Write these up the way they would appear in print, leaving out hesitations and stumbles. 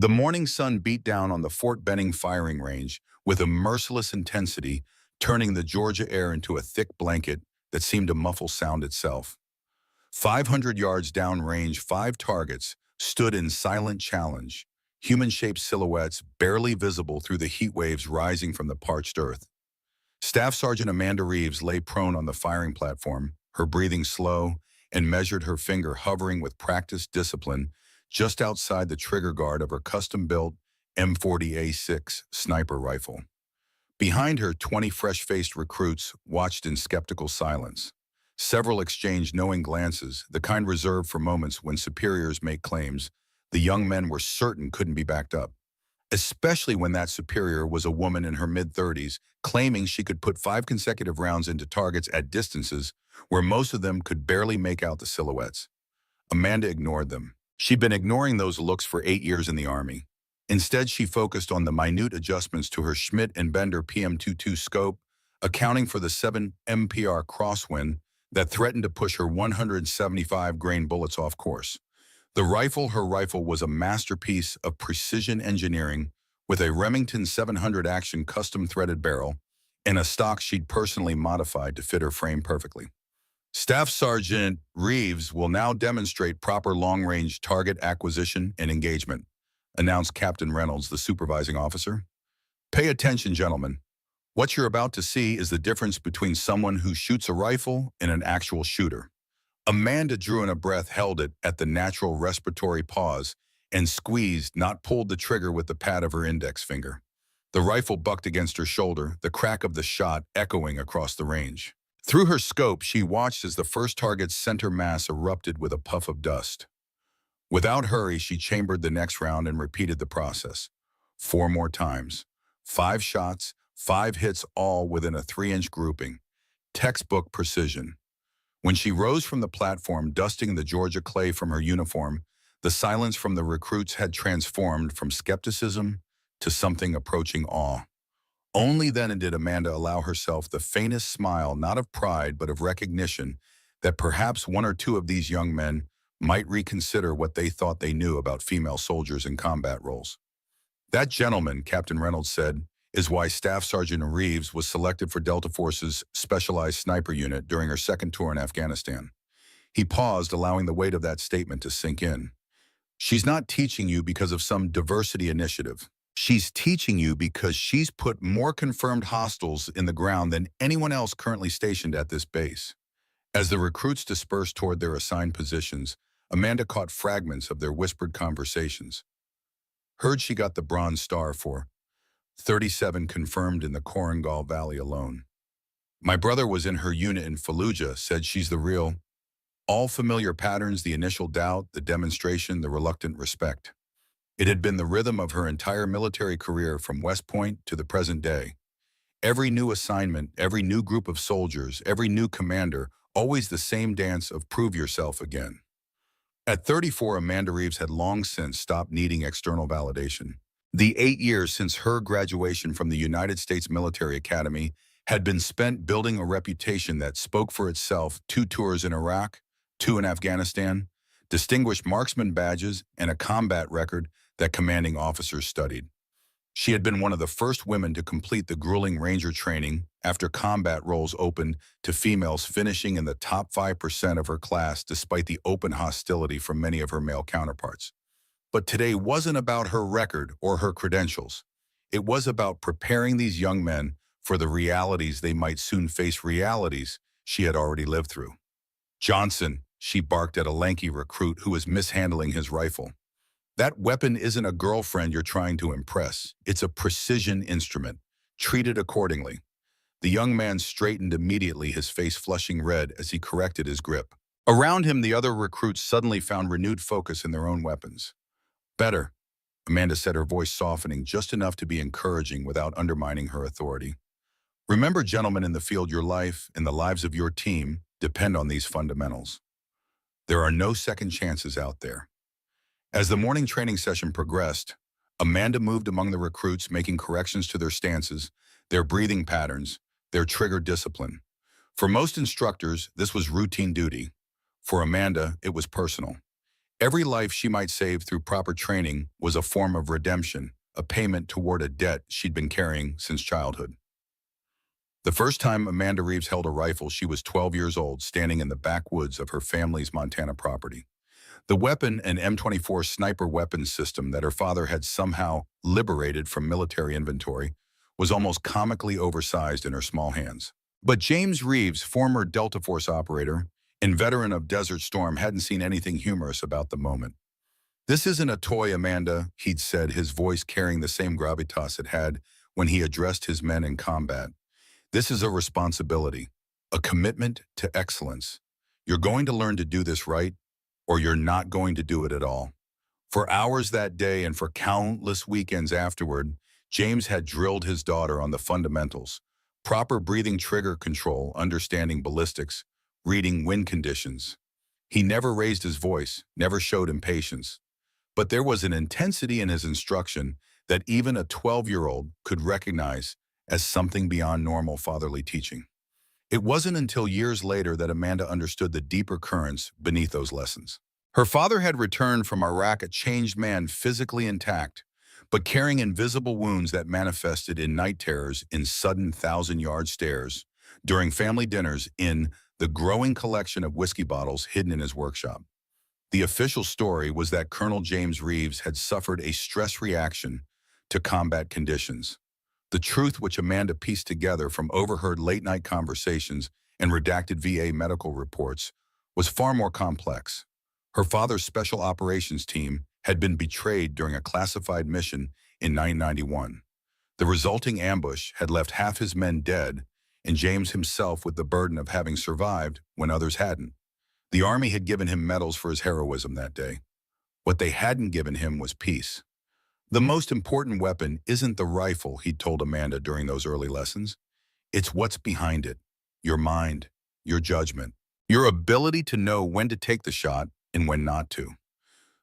The morning sun beat down on the Fort Benning firing range with a merciless intensity, turning the Georgia air into a thick blanket that seemed to muffle sound itself. 500 yards downrange, five targets stood in silent challenge, human-shaped silhouettes barely visible through the heat waves rising from the parched earth. Staff Sergeant Amanda Reeves lay prone on the firing platform, her breathing slow, and measured her finger hovering with practiced discipline just outside the trigger guard of her custom-built M40A6 sniper rifle. Behind her, 20 fresh-faced recruits watched in skeptical silence. Several exchanged knowing glances, the kind reserved for moments when superiors make claims the young men were certain couldn't be backed up, especially when that superior was a woman in her mid-30s, claiming she could put 5 consecutive rounds into targets at distances where most of them could barely make out the silhouettes. Amanda ignored them. She'd been ignoring those looks for 8 years in the Army. Instead, she focused on the minute adjustments to her Schmidt and Bender PM22 scope, accounting for the 7 MPR crosswind that threatened to push her 175-grain bullets off course. Her rifle was a masterpiece of precision engineering with a Remington 700 action custom-threaded barrel and a stock she'd personally modified to fit her frame perfectly. Staff Sergeant Reeves will now demonstrate proper long-range target acquisition and engagement, announced Captain Reynolds, the supervising officer. Pay attention, gentlemen. What you're about to see is the difference between someone who shoots a rifle and an actual shooter. Amanda drew in a breath, held it at the natural respiratory pause, and squeezed, not pulled the trigger with the pad of her index finger. The rifle bucked against her shoulder, the crack of the shot echoing across the range. Through her scope, she watched as the first target's center mass erupted with a puff of dust. Without hurry, she chambered the next round and repeated the process. 4 more times. 5 shots, 5 hits, all within a 3-inch grouping. Textbook precision. When she rose from the platform, dusting the Georgia clay from her uniform, the silence from the recruits had transformed from skepticism to something approaching awe. Only then did Amanda allow herself the faintest smile, not of pride but of recognition, that perhaps one or two of these young men might reconsider what they thought they knew about female soldiers in combat roles. That gentleman, Captain Reynolds said, is why Staff Sergeant Reeves was selected for Delta Force's Specialized Sniper Unit during her second tour in Afghanistan. He paused, allowing the weight of that statement to sink in. She's not teaching you because of some diversity initiative. She's teaching you because she's put more confirmed hostiles in the ground than anyone else currently stationed at this base. As the recruits dispersed toward their assigned positions, Amanda caught fragments of their whispered conversations. Heard she got the Bronze Star for 37 confirmed in the Korengal Valley alone. My brother was in her unit in Fallujah, said she's the real. All familiar patterns, the initial doubt, the demonstration, the reluctant respect. It had been the rhythm of her entire military career from West Point to the present day. Every new assignment, every new group of soldiers, every new commander, always the same dance of prove yourself again. At 34, Amanda Reeves had long since stopped needing external validation. The 8 years since her graduation from the United States Military Academy had been spent building a reputation that spoke for itself: 2 tours in Iraq, 2 in Afghanistan, distinguished marksman badges, and a combat record that commanding officers studied. She had been one of the first women to complete the grueling Ranger training after combat roles opened to females, finishing in the top 5% of her class despite the open hostility from many of her male counterparts. But today wasn't about her record or her credentials. It was about preparing these young men for the realities they might soon face, realities she had already lived through. Johnson, she barked at a lanky recruit who was mishandling his rifle. That weapon isn't a girlfriend you're trying to impress. It's a precision instrument. Treat it accordingly. The young man straightened immediately, his face flushing red as he corrected his grip. Around him, the other recruits suddenly found renewed focus in their own weapons. Better, Amanda said, her voice softening just enough to be encouraging without undermining her authority. Remember, gentlemen in the field, your life and the lives of your team depend on these fundamentals. There are no second chances out there. As the morning training session progressed, Amanda moved among the recruits, making corrections to their stances, their breathing patterns, their trigger discipline. For most instructors, this was routine duty. For Amanda, it was personal. Every life she might save through proper training was a form of redemption, a payment toward a debt she'd been carrying since childhood. The first time Amanda Reeves held a rifle, she was 12 years old, standing in the backwoods of her family's Montana property. The weapon, an M24 sniper weapons system that her father had somehow liberated from military inventory, was almost comically oversized in her small hands. But James Reeves, former Delta Force operator and veteran of Desert Storm, hadn't seen anything humorous about the moment. "This isn't a toy, Amanda," he'd said, his voice carrying the same gravitas it had when he addressed his men in combat. "This is a responsibility, a commitment to excellence. You're going to learn to do this right, or you're not going to do it at all." For hours that day and for countless weekends afterward, James had drilled his daughter on the fundamentals: proper breathing, trigger control, understanding ballistics, reading wind conditions. He never raised his voice, never showed impatience. But there was an intensity in his instruction that even a 12-year-old could recognize as something beyond normal fatherly teaching. It wasn't until years later that Amanda understood the deeper currents beneath those lessons. Her father had returned from Iraq a changed man, physically intact, but carrying invisible wounds that manifested in night terrors, in sudden thousand-yard stares, during family dinners, in the growing collection of whiskey bottles hidden in his workshop. The official story was that Colonel James Reeves had suffered a stress reaction to combat conditions. The truth, which Amanda pieced together from overheard late-night conversations and redacted VA medical reports, was far more complex. Her father's special operations team had been betrayed during a classified mission in 1991. The resulting ambush had left half his men dead, and James himself with the burden of having survived when others hadn't. The Army had given him medals for his heroism that day. What they hadn't given him was peace. "The most important weapon isn't the rifle," he'd told Amanda during those early lessons. "It's what's behind it: your mind, your judgment, your ability to know when to take the shot and when not to."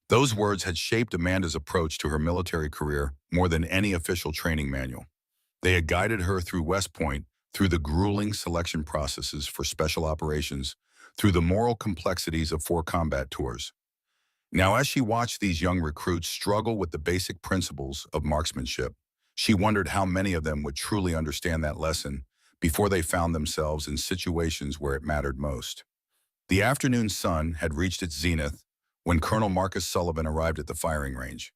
Those words had shaped Amanda's approach to her military career more than any official training manual. They had guided her through West Point, through the grueling selection processes for special operations, through the moral complexities of 4 combat tours. Now, as she watched these young recruits struggle with the basic principles of marksmanship, she wondered how many of them would truly understand that lesson before they found themselves in situations where it mattered most. The afternoon sun had reached its zenith when Colonel Marcus Sullivan arrived at the firing range.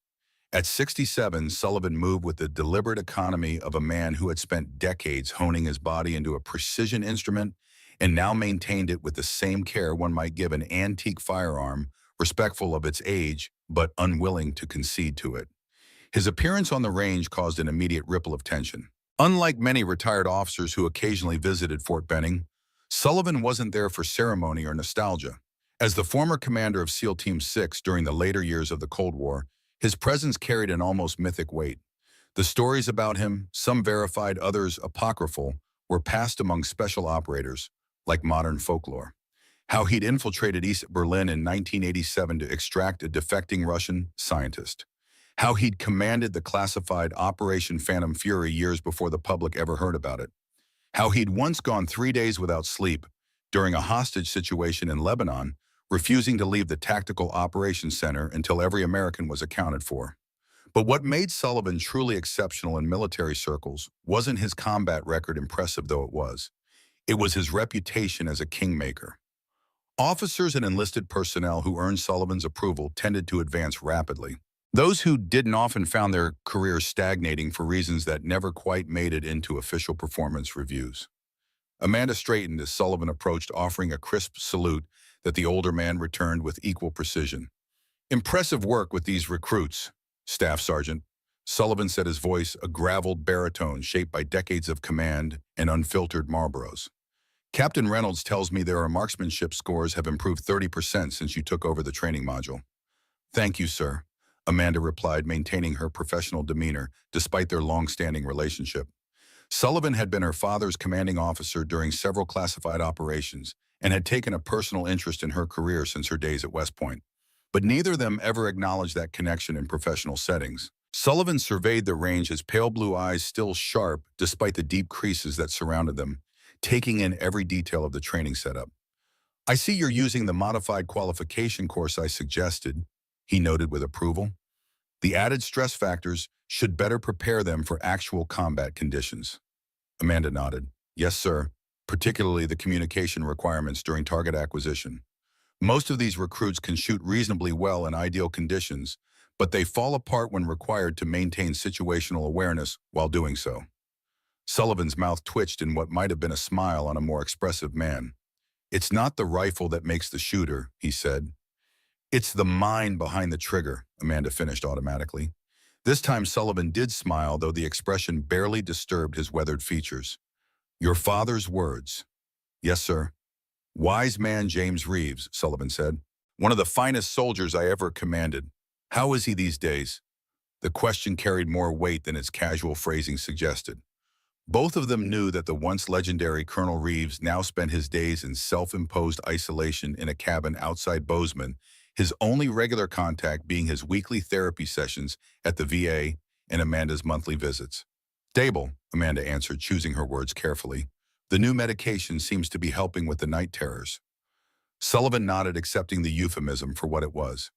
At 67, Sullivan moved with the deliberate economy of a man who had spent decades honing his body into a precision instrument and now maintained it with the same care one might give an antique firearm, respectful of its age but unwilling to concede to it. His appearance on the range caused an immediate ripple of tension. Unlike many retired officers who occasionally visited Fort Benning, Sullivan wasn't there for ceremony or nostalgia. As the former commander of SEAL Team 6 during the later years of the Cold War, his presence carried an almost mythic weight. The stories about him, some verified, others apocryphal, were passed among special operators, like modern folklore. How he'd infiltrated East Berlin in 1987 to extract a defecting Russian scientist. How he'd commanded the classified Operation Phantom Fury years before the public ever heard about it. How he'd once gone 3 days without sleep during a hostage situation in Lebanon, refusing to leave the Tactical Operations Center until every American was accounted for. But what made Sullivan truly exceptional in military circles wasn't his combat record, impressive though it was. It was his reputation as a kingmaker. Officers and enlisted personnel who earned Sullivan's approval tended to advance rapidly. Those who didn't often found their careers stagnating for reasons that never quite made it into official performance reviews. Amanda straightened as Sullivan approached, offering a crisp salute that the older man returned with equal precision. "Impressive work with these recruits, Staff Sergeant," Sullivan said, his voice a graveled baritone shaped by decades of command and unfiltered Marlboros. "Captain Reynolds tells me their marksmanship scores have improved 30% since you took over the training module." "Thank you, sir," Amanda replied, maintaining her professional demeanor despite their long-standing relationship. Sullivan had been her father's commanding officer during several classified operations and had taken a personal interest in her career since her days at West Point. But neither of them ever acknowledged that connection in professional settings. Sullivan surveyed the range, his pale blue eyes still sharp despite the deep creases that surrounded them, taking in every detail of the training setup. "I see you're using the modified qualification course I suggested," he noted with approval. The added stress factors should better prepare them for actual combat conditions. Amanda nodded. Yes, sir, particularly the communication requirements during target acquisition. Most of these recruits can shoot reasonably well in ideal conditions, but they fall apart when required to maintain situational awareness while doing so. Sullivan's mouth twitched in what might have been a smile on a more expressive man. It's not the rifle that makes the shooter, he said. It's the mind behind the trigger, Amanda finished automatically. This time Sullivan did smile, though the expression barely disturbed his weathered features. Your father's words. Yes, sir. Wise man James Reeves, Sullivan said. One of the finest soldiers I ever commanded. How is he these days? The question carried more weight than its casual phrasing suggested. Both of them knew that the once legendary Colonel Reeves now spent his days in self-imposed isolation in a cabin outside Bozeman, his only regular contact being his weekly therapy sessions at the VA and Amanda's monthly visits. Stable, Amanda answered, choosing her words carefully. The new medication seems to be helping with the night terrors. Sullivan nodded, accepting the euphemism for what it was.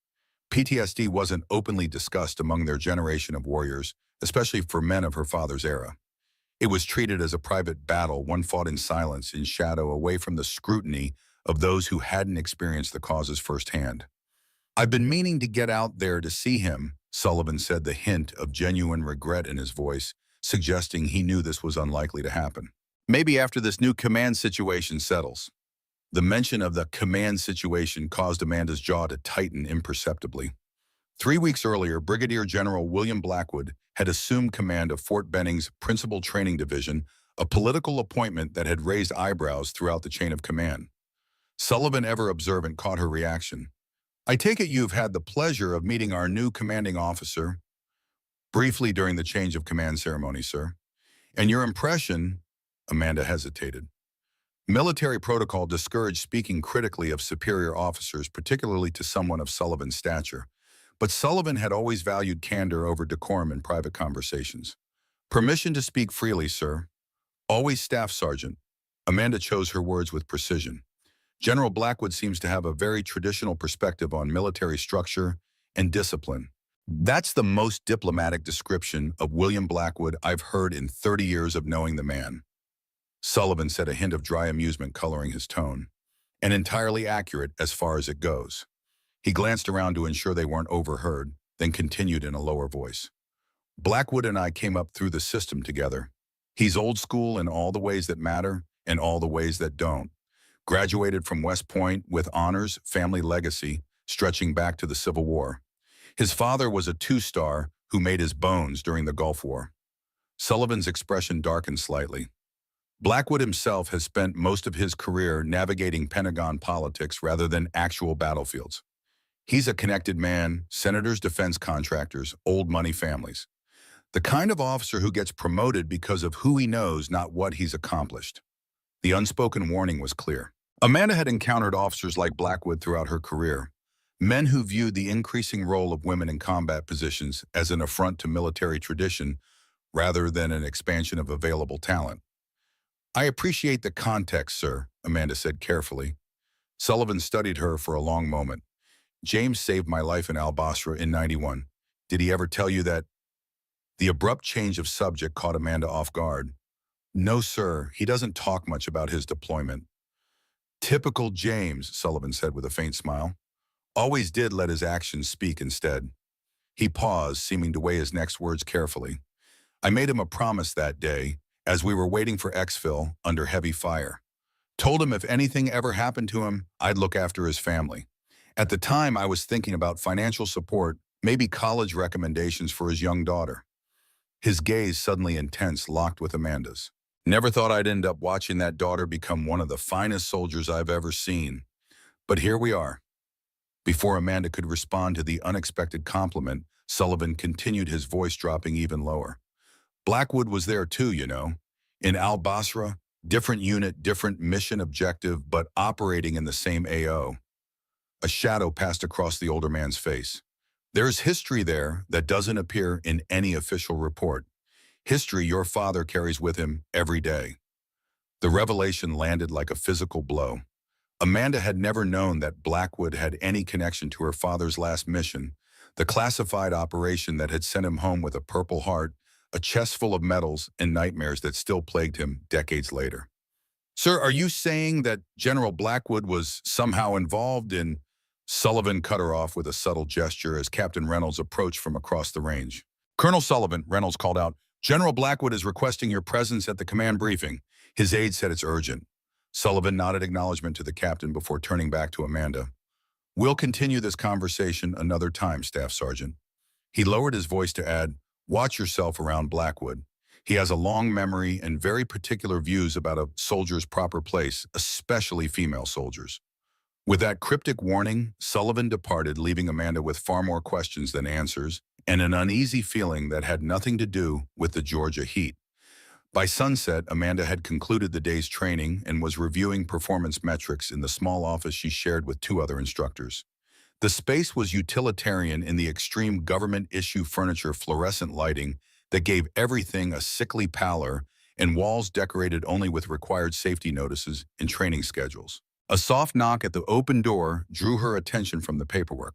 PTSD wasn't openly discussed among their generation of warriors, especially for men of her father's era. It was treated as a private battle, one fought in silence, in shadow, away from the scrutiny of those who hadn't experienced the causes firsthand. I've been meaning to get out there to see him, Sullivan said, the hint of genuine regret in his voice, suggesting he knew this was unlikely to happen. Maybe after this new command situation settles. The mention of the command situation caused Amanda's jaw to tighten imperceptibly. 3 weeks earlier, Brigadier General William Blackwood had assumed command of Fort Benning's Principal Training Division, a political appointment that had raised eyebrows throughout the chain of command. Sullivan, ever observant, caught her reaction. I take it you've had the pleasure of meeting our new commanding officer? Briefly during the change of command ceremony, sir. And your impression? Amanda hesitated. Military protocol discouraged speaking critically of superior officers, particularly to someone of Sullivan's stature. But Sullivan had always valued candor over decorum in private conversations. Permission to speak freely, sir. Always Staff Sergeant. Amanda chose her words with precision. General Blackwood seems to have a very traditional perspective on military structure and discipline. That's the most diplomatic description of William Blackwood I've heard in 30 years of knowing the man. Sullivan said, a hint of dry amusement coloring his tone. And entirely accurate as far as it goes. He glanced around to ensure they weren't overheard, then continued in a lower voice. Blackwood and I came up through the system together. He's old school in all the ways that matter and all the ways that don't. Graduated from West Point with honors, family legacy, stretching back to the Civil War. His father was a two-star who made his bones during the Gulf War. Sullivan's expression darkened slightly. Blackwood himself has spent most of his career navigating Pentagon politics rather than actual battlefields. He's a connected man, senators, defense contractors, old money families. The kind of officer who gets promoted because of who he knows, not what he's accomplished. The unspoken warning was clear. Amanda had encountered officers like Blackwood throughout her career, men who viewed the increasing role of women in combat positions as an affront to military tradition rather than an expansion of available talent. I appreciate the context, sir, Amanda said carefully. Sullivan studied her for a long moment. James saved my life in Al-Basra in '91. Did he ever tell you that? The abrupt change of subject caught Amanda off guard. No, sir, he doesn't talk much about his deployment. Typical James, Sullivan said with a faint smile. Always did let his actions speak instead. He paused, seeming to weigh his next words carefully. I made him a promise that day, as we were waiting for exfil under heavy fire. Told him if anything ever happened to him, I'd look after his family. At the time, I was thinking about financial support, maybe college recommendations for his young daughter. His gaze, suddenly intense, locked with Amanda's. Never thought I'd end up watching that daughter become one of the finest soldiers I've ever seen. But here we are. Before Amanda could respond to the unexpected compliment, Sullivan continued, his voice dropping even lower. Blackwood was there too, you know. In Al-Basra, different unit, different mission objective, but operating in the same AO. A shadow passed across the older man's face. There's history there that doesn't appear in any official report. History your father carries with him every day. The revelation landed like a physical blow. Amanda had never known that Blackwood had any connection to her father's last mission, the classified operation that had sent him home with a Purple Heart, a chest full of medals, and nightmares that still plagued him decades later. Sir, are you saying that General Blackwood was somehow involved in... Sullivan cut her off with a subtle gesture as Captain Reynolds approached from across the range. Colonel Sullivan, Reynolds called out, General Blackwood is requesting your presence at the command briefing. His aide said it's urgent. Sullivan nodded acknowledgement to the captain before turning back to Amanda. We'll continue this conversation another time, Staff Sergeant. He lowered his voice to add, watch yourself around Blackwood. He has a long memory and very particular views about a soldier's proper place, especially female soldiers. With that cryptic warning, Sullivan departed, leaving Amanda with far more questions than answers and an uneasy feeling that had nothing to do with the Georgia heat. By sunset, Amanda had concluded the day's training and was reviewing performance metrics in the small office she shared with two other instructors. The space was utilitarian in the extreme government-issue furniture fluorescent lighting that gave everything a sickly pallor and walls decorated only with required safety notices and training schedules. A soft knock at the open door drew her attention from the paperwork.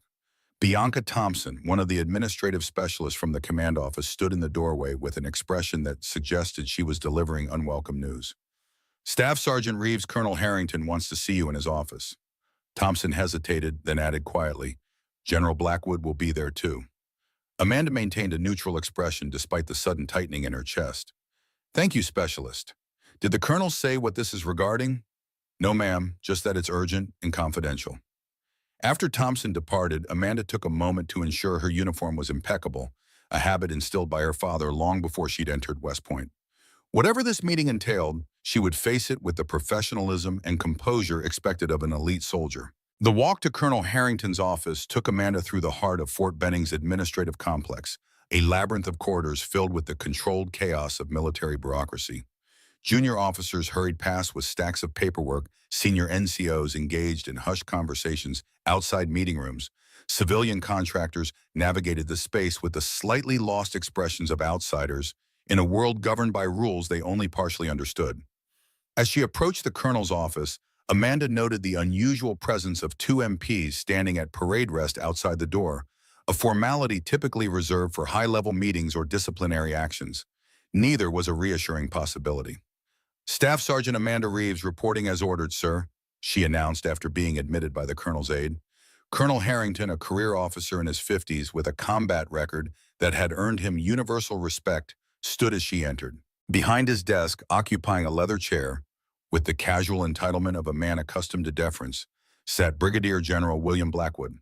Bianca Thompson, one of the administrative specialists from the command office, stood in the doorway with an expression that suggested she was delivering unwelcome news. Staff Sergeant Reeves, Colonel Harrington wants to see you in his office. Thompson hesitated, then added quietly, General Blackwood will be there too. Amanda maintained a neutral expression despite the sudden tightening in her chest. Thank you, Specialist. Did the Colonel say what this is regarding? No, ma'am, just that it's urgent and confidential. After Thompson departed, Amanda took a moment to ensure her uniform was impeccable, a habit instilled by her father long before she'd entered West Point. Whatever this meeting entailed, she would face it with the professionalism and composure expected of an elite soldier. The walk to Colonel Harrington's office took Amanda through the heart of Fort Benning's administrative complex, a labyrinth of corridors filled with the controlled chaos of military bureaucracy. Junior officers hurried past with stacks of paperwork, senior NCOs engaged in hushed conversations outside meeting rooms. Civilian contractors navigated the space with the slightly lost expressions of outsiders in a world governed by rules they only partially understood. As she approached the colonel's office, Amanda noted the unusual presence of two MPs standing at parade rest outside the door, a formality typically reserved for high-level meetings or disciplinary actions. Neither was a reassuring possibility. Staff Sergeant Amanda Reeves reporting as ordered, sir, she announced after being admitted by the colonel's aide. Colonel Harrington, a career officer in his 50s with a combat record that had earned him universal respect, stood as she entered. Behind his desk, occupying a leather chair, with the casual entitlement of a man accustomed to deference, sat Brigadier General William Blackwood.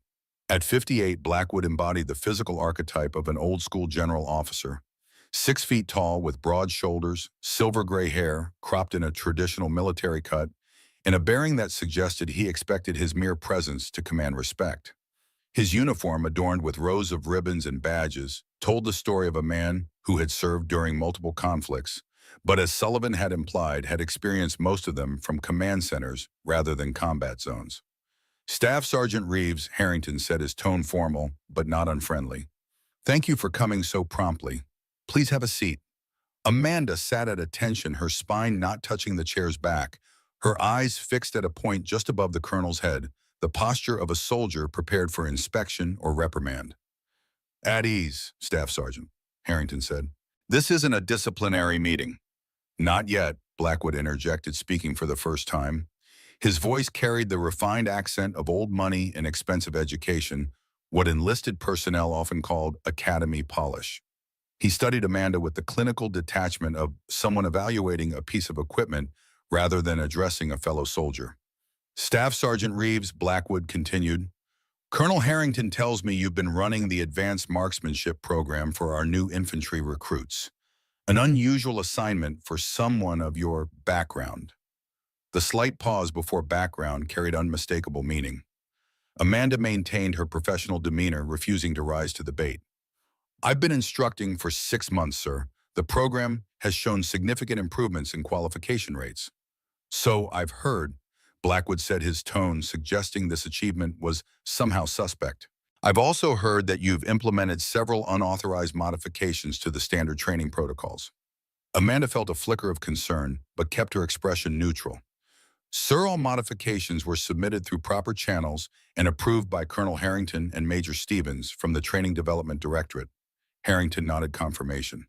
At 58, Blackwood embodied the physical archetype of an old-school general officer. 6 feet tall with broad shoulders, silver gray hair, cropped in a traditional military cut, and a bearing that suggested he expected his mere presence to command respect. His uniform, adorned with rows of ribbons and badges, told the story of a man who had served during multiple conflicts, but as Sullivan had implied, had experienced most of them from command centers rather than combat zones. Staff Sergeant Reeves, Harrington said, his tone formal, but not unfriendly. Thank you for coming so promptly. Please have a seat. Amanda sat at attention, her spine not touching the chair's back, her eyes fixed at a point just above the colonel's head, the posture of a soldier prepared for inspection or reprimand. At ease, Staff Sergeant, Harrington said. This isn't a disciplinary meeting. Not yet, Blackwood interjected, speaking for the first time. His voice carried the refined accent of old money and expensive education, what enlisted personnel often called academy polish. He studied Amanda with the clinical detachment of someone evaluating a piece of equipment rather than addressing a fellow soldier. Staff Sergeant Reeves, Blackwood continued, Colonel Harrington tells me you've been running the advanced marksmanship program for our new infantry recruits. An unusual assignment for someone of your background. The slight pause before background carried unmistakable meaning. Amanda maintained her professional demeanor, refusing to rise to the bait. I've been instructing for 6 months, sir. The program has shown significant improvements in qualification rates. So I've heard, Blackwood said, his tone suggesting this achievement was somehow suspect. I've also heard that you've implemented several unauthorized modifications to the standard training protocols. Amanda felt a flicker of concern, but kept her expression neutral. Sir, all modifications were submitted through proper channels and approved by Colonel Harrington and Major Stevens from the Training Development Directorate. Harrington nodded confirmation.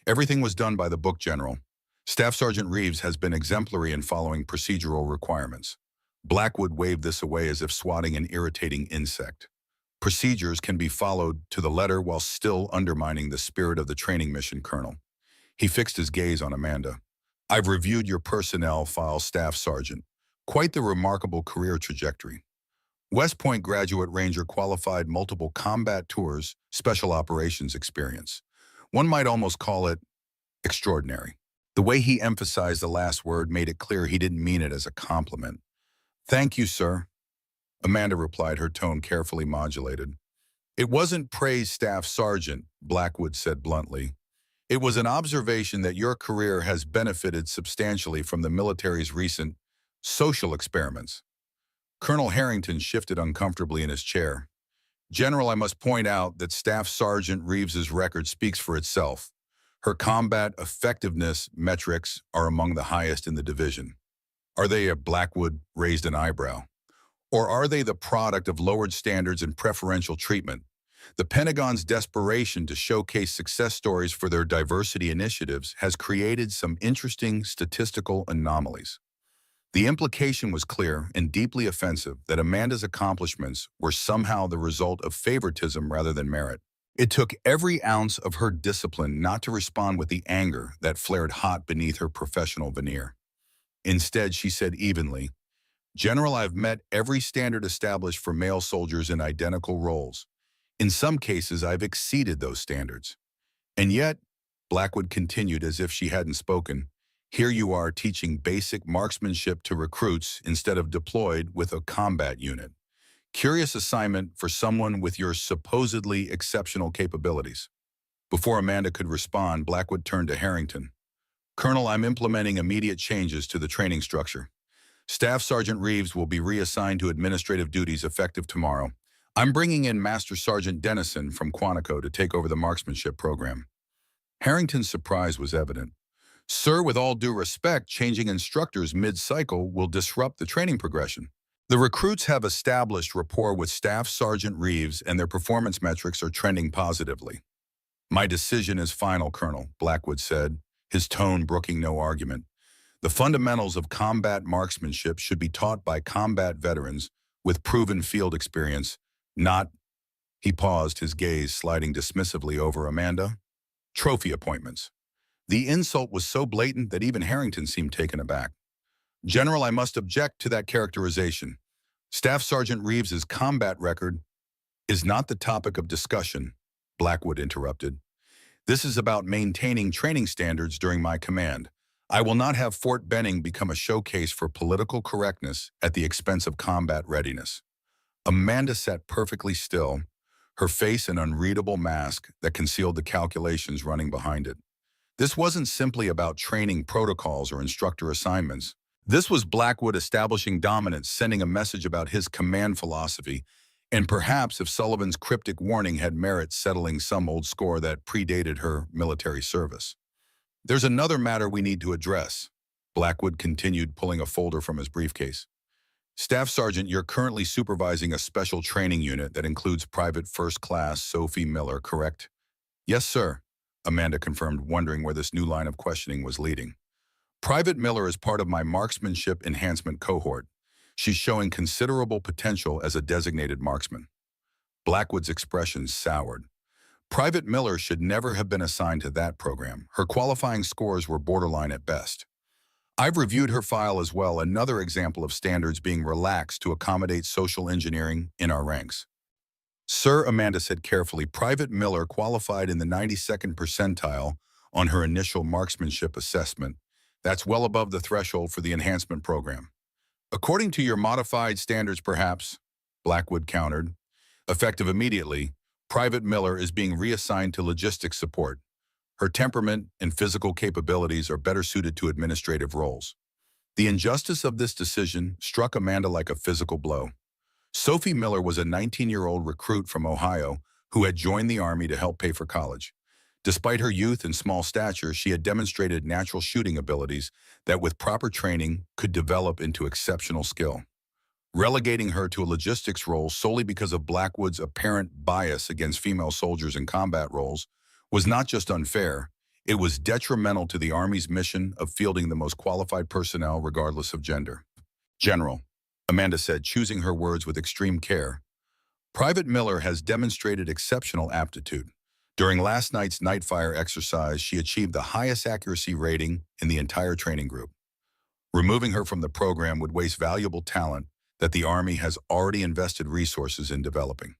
Everything was done by the book, General. Staff Sergeant Reeves has been exemplary in following procedural requirements. Blackwood waved this away as if swatting an irritating insect. Procedures can be followed to the letter while still undermining the spirit of the training mission, Colonel. He fixed his gaze on Amanda. I've reviewed your personnel file, Staff Sergeant. Quite the remarkable career trajectory. West Point graduate ranger qualified, multiple combat tours, special operations experience. One might almost call it extraordinary. The way he emphasized the last word made it clear he didn't mean it as a compliment. Thank you, sir, Amanda replied, her tone carefully modulated. It wasn't praise, Staff Sergeant, Blackwood said bluntly. It was an observation that your career has benefited substantially from the military's recent social experiments. Colonel Harrington shifted uncomfortably in his chair. General, I must point out that Staff Sergeant Reeves's record speaks for itself. Her combat effectiveness metrics are among the highest in the division. Are they, Blackwood raised an eyebrow, or are they the product of lowered standards and preferential treatment? The Pentagon's desperation to showcase success stories for their diversity initiatives has created some interesting statistical anomalies. The implication was clear and deeply offensive that Amanda's accomplishments were somehow the result of favoritism rather than merit. It took every ounce of her discipline not to respond with the anger that flared hot beneath her professional veneer. Instead, she said evenly, General, I've met every standard established for male soldiers in identical roles. In some cases, I've exceeded those standards. And yet, Blackwood continued as if she hadn't spoken, here you are teaching basic marksmanship to recruits instead of deployed with a combat unit. Curious assignment for someone with your supposedly exceptional capabilities. Before Amanda could respond, Blackwood turned to Harrington. Colonel, I'm implementing immediate changes to the training structure. Staff Sergeant Reeves will be reassigned to administrative duties effective tomorrow. I'm bringing in Master Sergeant Dennison from Quantico to take over the marksmanship program. Harrington's surprise was evident. Sir, with all due respect, changing instructors mid-cycle will disrupt the training progression. The recruits have established rapport with Staff Sergeant Reeves and their performance metrics are trending positively. My decision is final, Colonel, Blackwood said, his tone brooking no argument. The fundamentals of combat marksmanship should be taught by combat veterans with proven field experience, not, he paused, his gaze sliding dismissively over Amanda, trophy appointments. The insult was so blatant that even Harrington seemed taken aback. General, I must object to that characterization. Staff Sergeant Reeves's combat record is not the topic of discussion, Blackwood interrupted. This is about maintaining training standards during my command. I will not have Fort Benning become a showcase for political correctness at the expense of combat readiness. Amanda sat perfectly still, her face an unreadable mask that concealed the calculations running behind it. This wasn't simply about training protocols or instructor assignments. This was Blackwood establishing dominance, sending a message about his command philosophy, and perhaps, if Sullivan's cryptic warning had merit, settling some old score that predated her military service. There's another matter we need to address, Blackwood continued, pulling a folder from his briefcase. Staff Sergeant, you're currently supervising a special training unit that includes Private First Class Sophie Miller, correct? Yes, sir, Amanda confirmed, wondering where this new line of questioning was leading. Private Miller is part of my marksmanship enhancement cohort. She's showing considerable potential as a designated marksman. Blackwood's expression soured. Private Miller should never have been assigned to that program. Her qualifying scores were borderline at best. I've reviewed her file as well, another example of standards being relaxed to accommodate social engineering in our ranks. Sir, Amanda said carefully, Private Miller qualified in the 92nd percentile on her initial marksmanship assessment. That's well above the threshold for the enhancement program. According to your modified standards, perhaps, Blackwood countered. Effective immediately, Private Miller is being reassigned to logistics support. Her temperament and physical capabilities are better suited to administrative roles. The injustice of this decision struck Amanda like a physical blow. Sophie Miller was a 19-year-old recruit from Ohio who had joined the Army to help pay for college. Despite her youth and small stature, she had demonstrated natural shooting abilities that with proper training could develop into exceptional skill. Relegating her to a logistics role solely because of Blackwood's apparent bias against female soldiers in combat roles was not just unfair, it was detrimental to the Army's mission of fielding the most qualified personnel regardless of gender. General, Amanda said, choosing her words with extreme care, Private Miller has demonstrated exceptional aptitude. During last night's night fire exercise, she achieved the highest accuracy rating in the entire training group. Removing her from the program would waste valuable talent that the Army has already invested resources in developing.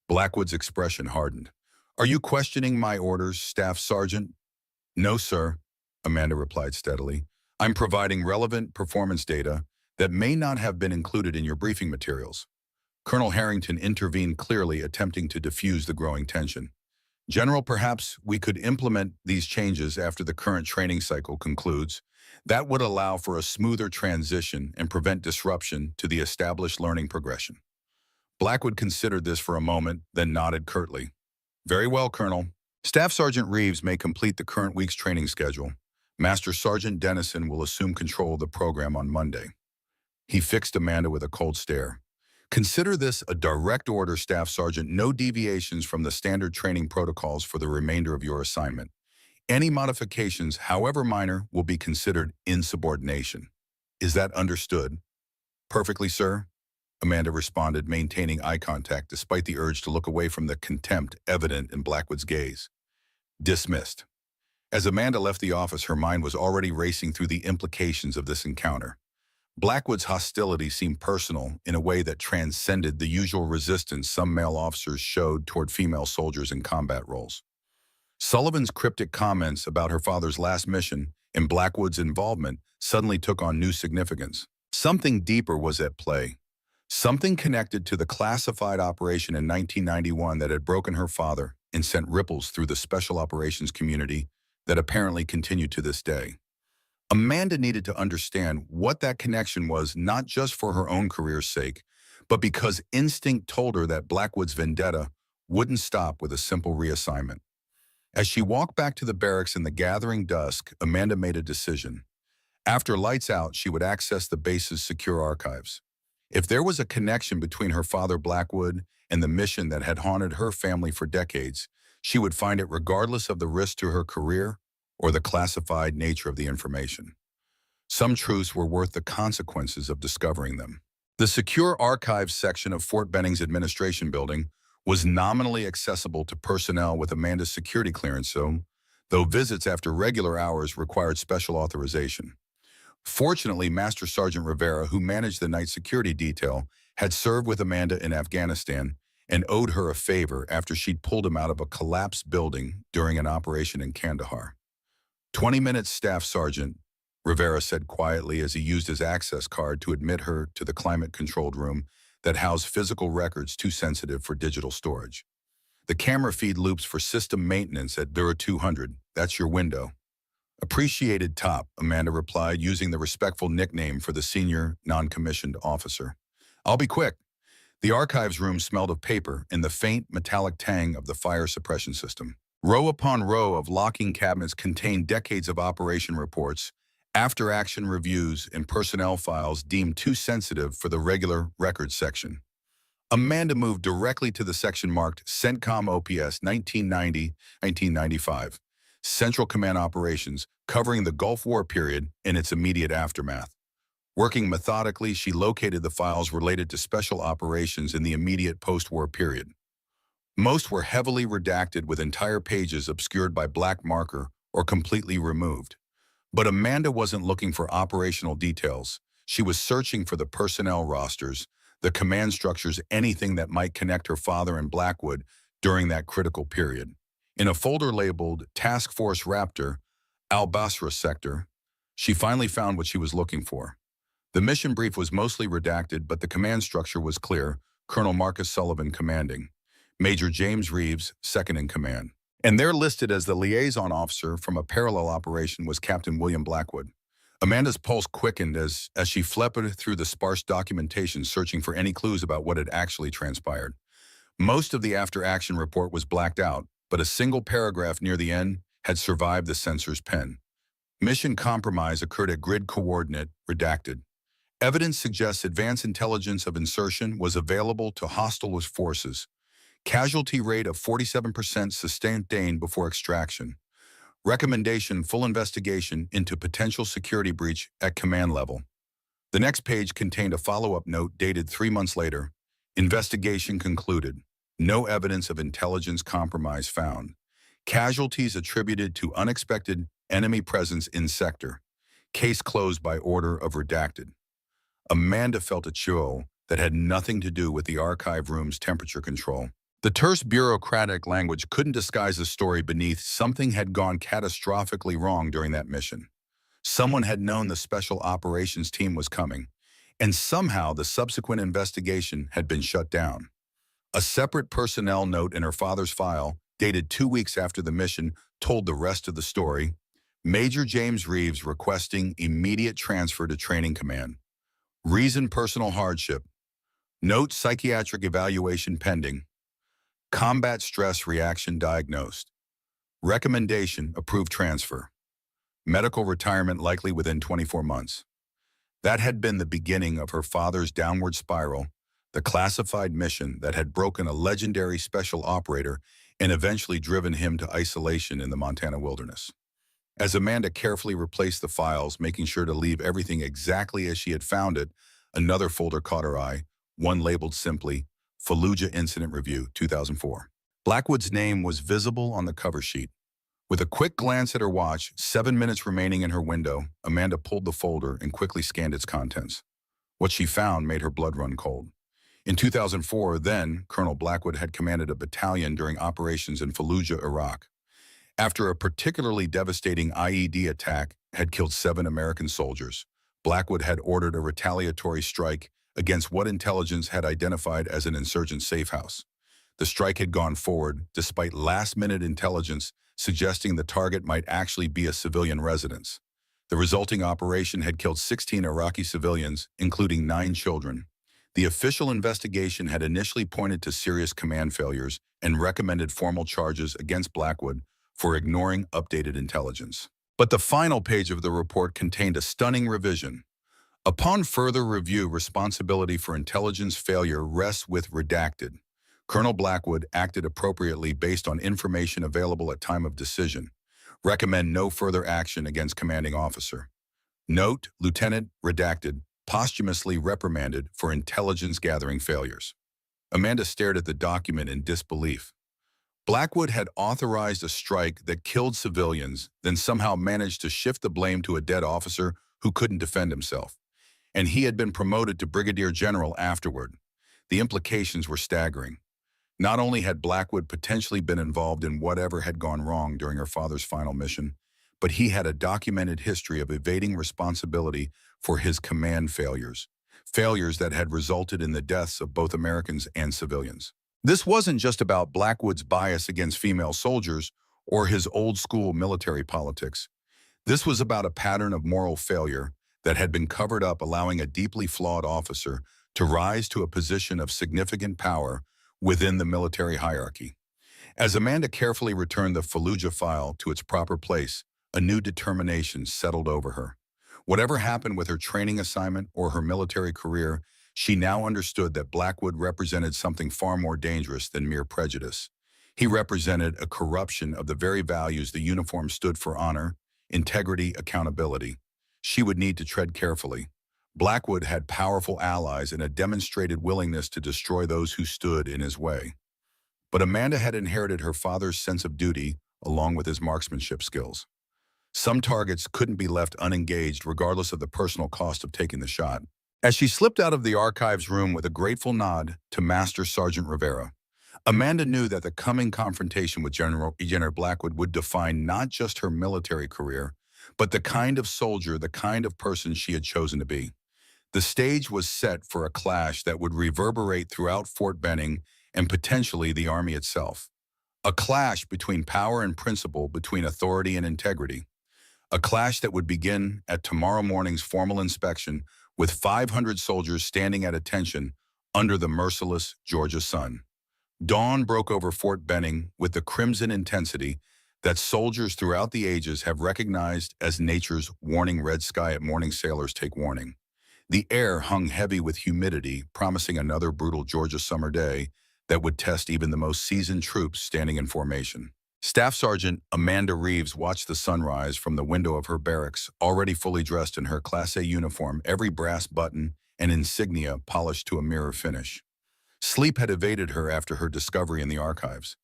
Blackwood's expression hardened. Are you questioning my orders, Staff Sergeant? No, sir, Amanda replied steadily. I'm providing relevant performance data that may not have been included in your briefing materials. Colonel Harrington intervened clearly, attempting to diffuse the growing tension. General, perhaps we could implement these changes after the current training cycle concludes. That would allow for a smoother transition and prevent disruption to the established learning progression. Blackwood considered this for a moment, then nodded curtly. Very well, Colonel. Staff Sergeant Reeves may complete the current week's training schedule. Master Sergeant Dennison will assume control of the program on Monday. He fixed Amanda with a cold stare. Consider this a direct order, Staff Sergeant. No deviations from the standard training protocols for the remainder of your assignment. Any modifications, however minor, will be considered insubordination. Is that understood? Perfectly, sir, Amanda responded, maintaining eye contact despite the urge to look away from the contempt evident in Blackwood's gaze. Dismissed. As Amanda left the office, her mind was already racing through the implications of this encounter. Blackwood's hostility seemed personal in a way that transcended the usual resistance some male officers showed toward female soldiers in combat roles. Sullivan's cryptic comments about her father's last mission and Blackwood's involvement suddenly took on new significance. Something deeper was at play. Something connected to the classified operation in 1991 that had broken her father and sent ripples through the special operations community that apparently continued to this day. Amanda needed to understand what that connection was, not just for her own career's sake, but because instinct told her that Blackwood's vendetta wouldn't stop with a simple reassignment. As she walked back to the barracks in the gathering dusk, Amanda made a decision. After lights out, she would access the base's secure archives. If there was a connection between her father Blackwood and the mission that had haunted her family for decades, she would find it regardless of the risk to her career or the classified nature of the information. Some truths were worth the consequences of discovering them. The secure archives section of Fort Benning's administration building was nominally accessible to personnel with Amanda's security clearance, though visits after regular hours required special authorization. Fortunately, Master Sergeant Rivera, who managed the night security detail, had served with Amanda in Afghanistan and owed her a favor after she'd pulled him out of a collapsed building during an operation in Kandahar. 20 minutes, Staff Sergeant, Rivera said quietly as he used his access card to admit her to the climate-controlled room that housed physical records too sensitive for digital storage. The camera feed loops for system maintenance at Dura 200. That's your window. Appreciated, Top, Amanda replied, using the respectful nickname for the senior non-commissioned officer. I'll be quick. The archives room smelled of paper and the faint metallic tang of the fire suppression system. Row upon row of locking cabinets contained decades of operation reports, after-action reviews, and personnel files deemed too sensitive for the regular records section. Amanda moved directly to the section marked CENTCOM OPS 1990-1995, Central Command Operations, covering the Gulf War period and its immediate aftermath. Working methodically, she located the files related to special operations in the immediate post-war period. Most were heavily redacted with entire pages obscured by black marker or completely removed. But Amanda wasn't looking for operational details. She was searching for the personnel rosters, the command structures, anything that might connect her father and Blackwood during that critical period. In a folder labeled Task Force Raptor, Al-Basra Sector, she finally found what she was looking for. The mission brief was mostly redacted, but the command structure was clear: Colonel Marcus Sullivan commanding, Major James Reeves, second in command. And there listed as the liaison officer from a parallel operation was Captain William Blackwood. Amanda's pulse quickened as she flippered through the sparse documentation, searching for any clues about what had actually transpired. Most of the after-action report was blacked out, but a single paragraph near the end had survived the censor's pen. Mission compromise occurred at grid coordinate, redacted. Evidence suggests advanced intelligence of insertion was available to hostile forces. Casualty rate of 47% sustained before extraction. Recommendation: full investigation into potential security breach at command level. The next page contained a follow-up note dated 3 months later. Investigation concluded. No evidence of intelligence compromise found. Casualties attributed to unexpected enemy presence in sector. Case closed by order of redacted. Amanda felt a chill that had nothing to do with the archive room's temperature control. The terse bureaucratic language couldn't disguise the story beneath. Something had gone catastrophically wrong during that mission. Someone had known the special operations team was coming, and somehow the subsequent investigation had been shut down. A separate personnel note in her father's file, dated 2 weeks after the mission, told the rest of the story. Major James Reeves requesting immediate transfer to training command. Reason: personal hardship. Note: psychiatric evaluation pending. Combat stress reaction diagnosed. Recommendation: approved transfer. Medical retirement likely within 24 months. That had been the beginning of her father's downward spiral, the classified mission that had broken a legendary special operator and eventually driven him to isolation in the Montana wilderness. As Amanda carefully replaced the files, making sure to leave everything exactly as she had found it, another folder caught her eye, one labeled simply, Fallujah Incident Review, 2004. Blackwood's name was visible on the cover sheet. With a quick glance at her watch, 7 minutes remaining in her window, Amanda pulled the folder and quickly scanned its contents. What she found made her blood run cold. In 2004, then, Colonel Blackwood had commanded a battalion during operations in Fallujah, Iraq. After a particularly devastating IED attack had killed 7 American soldiers, Blackwood had ordered a retaliatory strike against what intelligence had identified as an insurgent safehouse. The strike had gone forward despite last-minute intelligence suggesting the target might actually be a civilian residence. The resulting operation had killed 16 Iraqi civilians, including 9 children. The official investigation had initially pointed to serious command failures and recommended formal charges against Blackwood for ignoring updated intelligence. But the final page of the report contained a stunning revision. Upon further review, responsibility for intelligence failure rests with redacted. Colonel Blackwood acted appropriately based on information available at time of decision. Recommend no further action against commanding officer. Note: Lieutenant redacted, posthumously reprimanded for intelligence gathering failures. Amanda stared at the document in disbelief. Blackwood had authorized a strike that killed civilians, then somehow managed to shift the blame to a dead officer who couldn't defend himself. And he had been promoted to brigadier general afterward. The implications were staggering. Not only had Blackwood potentially been involved in whatever had gone wrong during her father's final mission, but he had a documented history of evading responsibility for his command failures that had resulted in the deaths of both Americans and civilians. This wasn't just about Blackwood's bias against female soldiers or his old-school military politics. This was about a pattern of moral failure that had been covered up, allowing a deeply flawed officer to rise to a position of significant power within the military hierarchy. As Amanda carefully returned the Fallujah file to its proper place, a new determination settled over her. Whatever happened with her training assignment or her military career, she now understood that Blackwood represented something far more dangerous than mere prejudice. He represented a corruption of the very values the uniform stood for: honor, integrity, accountability. She would need to tread carefully. Blackwood had powerful allies and a demonstrated willingness to destroy those who stood in his way. But Amanda had inherited her father's sense of duty along with his marksmanship skills. Some targets couldn't be left unengaged regardless of the personal cost of taking the shot. As she slipped out of the archives room with a grateful nod to Master Sergeant Rivera, Amanda knew that the coming confrontation with General Blackwood would define not just her military career, but the kind of soldier, the kind of person she had chosen to be. The stage was set for a clash that would reverberate throughout Fort Benning and potentially the Army itself. A clash between power and principle, between authority and integrity. A clash that would begin at tomorrow morning's formal inspection with 500 soldiers standing at attention under the merciless Georgia sun. Dawn broke over Fort Benning with the crimson intensity that soldiers throughout the ages have recognized as nature's warning red sky at morning sailors take warning. The air hung heavy with humidity, promising another brutal Georgia summer day that would test even the most seasoned troops standing in formation. Staff Sergeant Amanda Reeves watched the sunrise from the window of her barracks, already fully dressed in her Class A uniform, every brass button and insignia polished to a mirror finish. Sleep had evaded her after her discovery in the archives.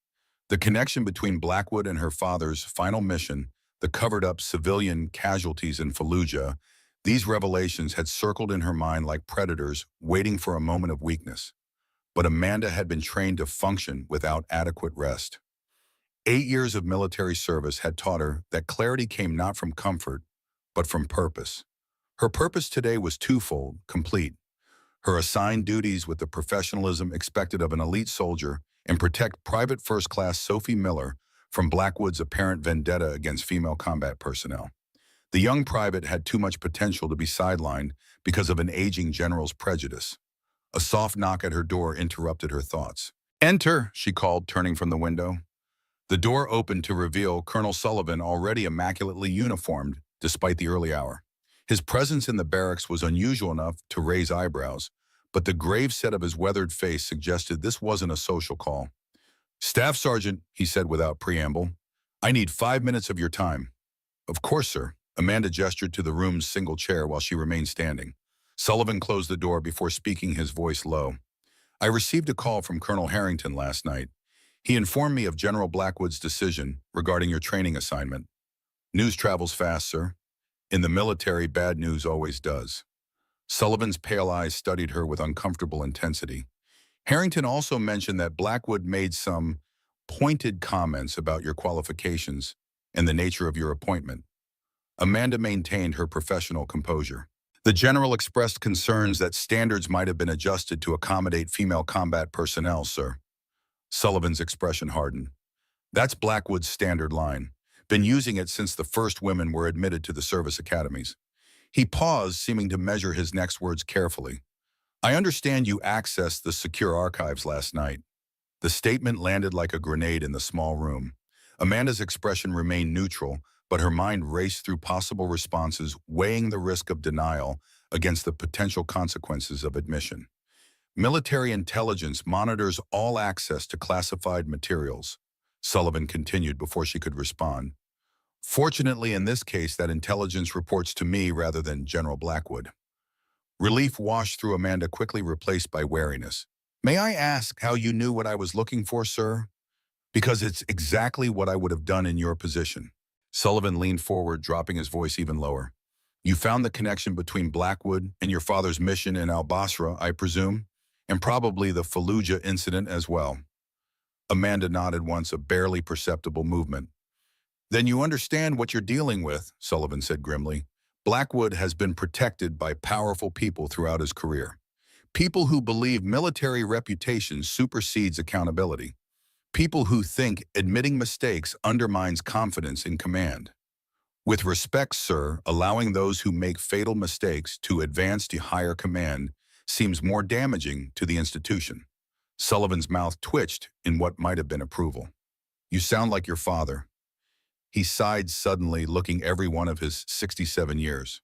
The connection between Blackwood and her father's final mission, the covered-up civilian casualties in Fallujah, these revelations had circled in her mind like predators waiting for a moment of weakness. But Amanda had been trained to function without adequate rest. 8 years of military service had taught her that clarity came not from comfort, but from purpose. Her purpose today was twofold, complete. Her assigned duties with the professionalism expected of an elite soldier and protect Private First Class Sophie Miller from Blackwood's apparent vendetta against female combat personnel. The young private had too much potential to be sidelined because of an aging general's prejudice. A soft knock at her door interrupted her thoughts. "Enter," she called, turning from the window. The door opened to reveal Colonel Sullivan, already immaculately uniformed despite the early hour. His presence in the barracks was unusual enough to raise eyebrows, but the grave set of his weathered face suggested this wasn't a social call. "Staff Sergeant," he said without preamble, "I need 5 minutes of your time." "Of course, sir." Amanda gestured to the room's single chair while she remained standing. Sullivan closed the door before speaking, his voice low. "I received a call from Colonel Harrington last night. He informed me of General Blackwood's decision regarding your training assignment. News travels fast, sir. In the military, bad news always does." Sullivan's pale eyes studied her with uncomfortable intensity. "Harrington also mentioned that Blackwood made some pointed comments about your qualifications and the nature of your appointment." Amanda maintained her professional composure. "The general expressed concerns that standards might have been adjusted to accommodate female combat personnel, sir." Sullivan's expression hardened. "That's Blackwood's standard line. Been using it since the first women were admitted to the service academies." He paused, seeming to measure his next words carefully. "I understand you accessed the secure archives last night." The statement landed like a grenade in the small room. Amanda's expression remained neutral, but her mind raced through possible responses, weighing the risk of denial against the potential consequences of admission. "Military intelligence monitors all access to classified materials," Sullivan continued before she could respond. "Fortunately, in this case, that intelligence reports to me rather than General Blackwood." Relief washed through Amanda, quickly replaced by wariness. "May I ask how you knew what I was looking for, sir? Because it's exactly what I would have done in your position." Sullivan leaned forward, dropping his voice even lower. "You found the connection between Blackwood and your father's mission in Al-Basra, I presume? And probably the Fallujah incident as well." Amanda nodded once, a barely perceptible movement. "Then you understand what you're dealing with," Sullivan said grimly. "Blackwood has been protected by powerful people throughout his career. People who believe military reputation supersedes accountability. People who think admitting mistakes undermines confidence in command. With respect, sir, allowing those who make fatal mistakes to advance to higher command seems more damaging to the institution." Sullivan's mouth twitched in what might have been approval. "You sound like your father." He sighed suddenly, looking every one of his 67 years.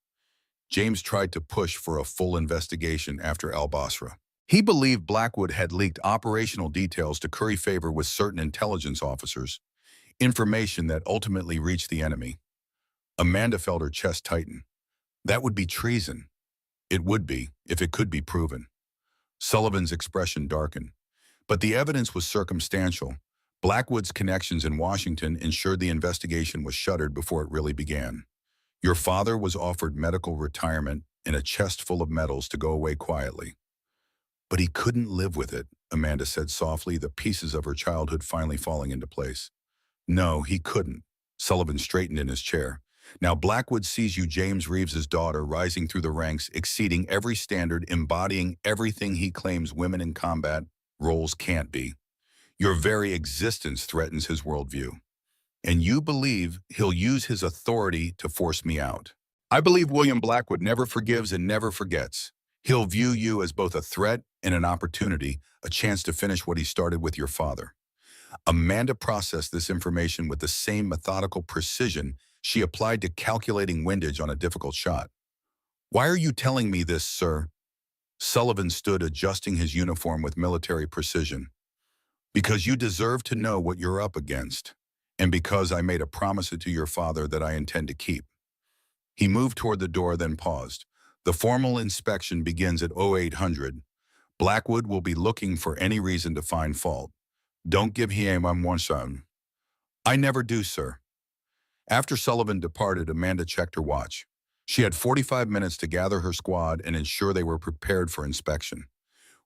James tried to push for a full investigation after Al-Basra. He believed Blackwood had leaked operational details to curry favor with certain intelligence officers, information that ultimately reached the enemy. Amanda felt her chest tighten. That would be treason. It would be, if it could be proven. Sullivan's expression darkened. But the evidence was circumstantial. Blackwood's connections in Washington ensured the investigation was shuttered before it really began. Your father was offered medical retirement and a chest full of medals to go away quietly. But he couldn't live with it, Amanda said softly, the pieces of her childhood finally falling into place. No, he couldn't. Sullivan straightened in his chair. Now Blackwood sees you, James Reeves's daughter, rising through the ranks, exceeding every standard, embodying everything he claims women in combat roles can't be. Your very existence threatens his worldview. And you believe he'll use his authority to force me out. I believe William Blackwood never forgives and never forgets. He'll view you as both a threat and an opportunity, a chance to finish what he started with your father. Amanda processed this information with the same methodical precision she applied to calculating windage on a difficult shot. Why are you telling me this, sir? Sullivan stood adjusting his uniform with military precision. Because you deserve to know what you're up against, and because I made a promise to your father that I intend to keep. He moved toward the door, then paused. The formal inspection begins at 0800. Blackwood will be looking for any reason to find fault. Don't give him one son. I never do, sir. After Sullivan departed, Amanda checked her watch. She had 45 minutes to gather her squad and ensure they were prepared for inspection.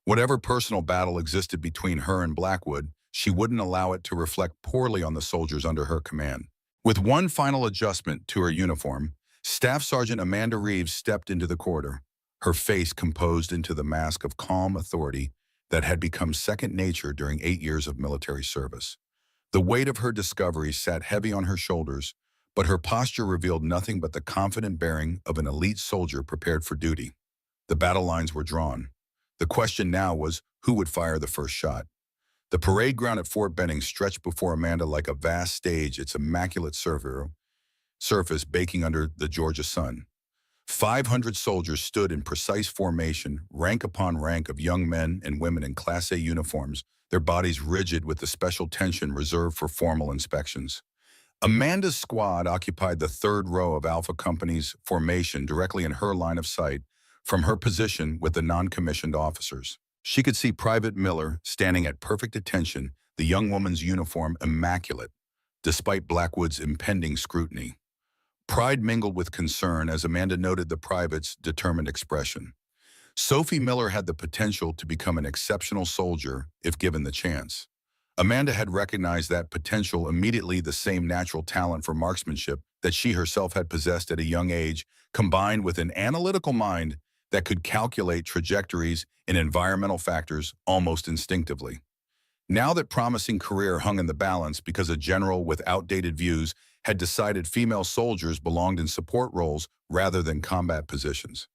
Whatever personal battle existed between her and Blackwood, she wouldn't allow it to reflect poorly on the soldiers under her command. With one final adjustment to her uniform, Staff Sergeant Amanda Reeves stepped into the corridor, her face composed into the mask of calm authority that had become second nature during 8 years of military service. The weight of her discovery sat heavy on her shoulders, but her posture revealed nothing but the confident bearing of an elite soldier prepared for duty. The battle lines were drawn. The question now was, who would fire the first shot? The parade ground at Fort Benning stretched before Amanda like a vast stage, its immaculate surface baking under the Georgia sun. 500 soldiers stood in precise formation, rank upon rank of young men and women in Class A uniforms, their bodies rigid with the special tension reserved for formal inspections. Amanda's squad occupied the third row of Alpha Company's formation directly in her line of sight from her position with the non-commissioned officers. She could see Private Miller standing at perfect attention, the young woman's uniform immaculate, despite Blackwood's impending scrutiny. Pride mingled with concern as Amanda noted the private's determined expression. Sophie Miller had the potential to become an exceptional soldier if given the chance. Amanda had recognized that potential immediately, the same natural talent for marksmanship that she herself had possessed at a young age, combined with an analytical mind that could calculate trajectories and environmental factors almost instinctively. Now that promising career hung in the balance because a general with outdated views had decided female soldiers belonged in support roles rather than combat positions.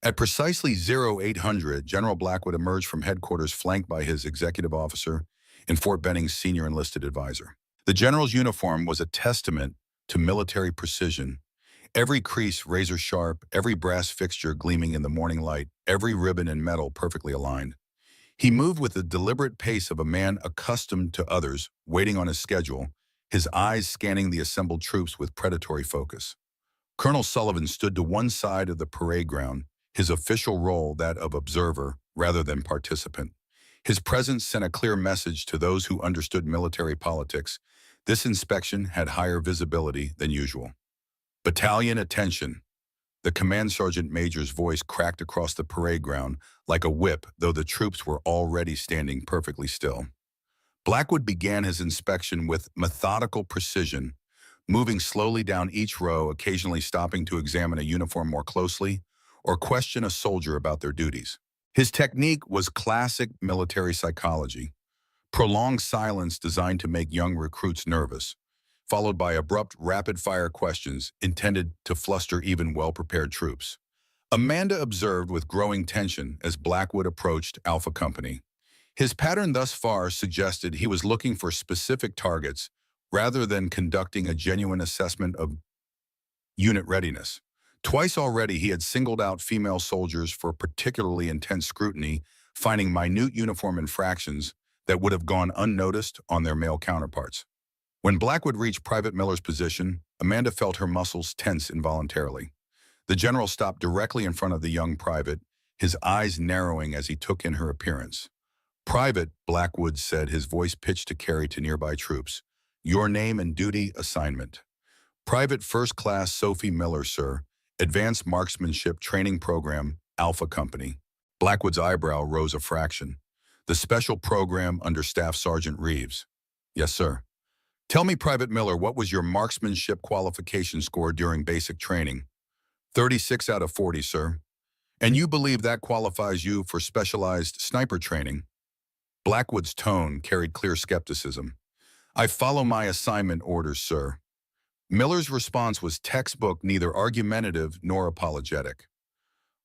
At precisely 0800, General Blackwood emerged from headquarters flanked by his executive officer and Fort Benning's senior enlisted advisor. The general's uniform was a testament to military precision. Every crease razor sharp, every brass fixture gleaming in the morning light, every ribbon and metal perfectly aligned. He moved with the deliberate pace of a man accustomed to others, waiting on his schedule, his eyes scanning the assembled troops with predatory focus. Colonel Sullivan stood to one side of the parade ground, his official role that of observer rather than participant. His presence sent a clear message to those who understood military politics. This inspection had higher visibility than usual. Battalion, attention. The command sergeant major's voice cracked across the parade ground like a whip, though the troops were already standing perfectly still. Blackwood began his inspection with methodical precision, moving slowly down each row, occasionally stopping to examine a uniform more closely or question a soldier about their duties. His technique was classic military psychology, prolonged silence designed to make young recruits nervous, followed by abrupt, rapid-fire questions intended to fluster even well-prepared troops. Amanda observed with growing tension as Blackwood approached Alpha Company. His pattern thus far suggested he was looking for specific targets rather than conducting a genuine assessment of unit readiness. Twice already he had singled out female soldiers for particularly intense scrutiny, finding minute uniform infractions that would have gone unnoticed on their male counterparts. When Blackwood reached Private Miller's position, Amanda felt her muscles tense involuntarily. The general stopped directly in front of the young private, his eyes narrowing as he took in her appearance. "Private," Blackwood said, his voice pitched to carry to nearby troops. "Your name and duty assignment." "Private First Class Sophie Miller, sir. Advanced Marksmanship Training Program, Alpha Company." Blackwood's eyebrow rose a fraction. "The special program under Staff Sergeant Reeves." "Yes, sir." "Tell me, Private Miller, what was your marksmanship qualification score during basic training?" 36 out of 40, sir. "And you believe that qualifies you for specialized sniper training?" Blackwood's tone carried clear skepticism. "I follow my assignment orders, sir." Miller's response was textbook, neither argumentative nor apologetic.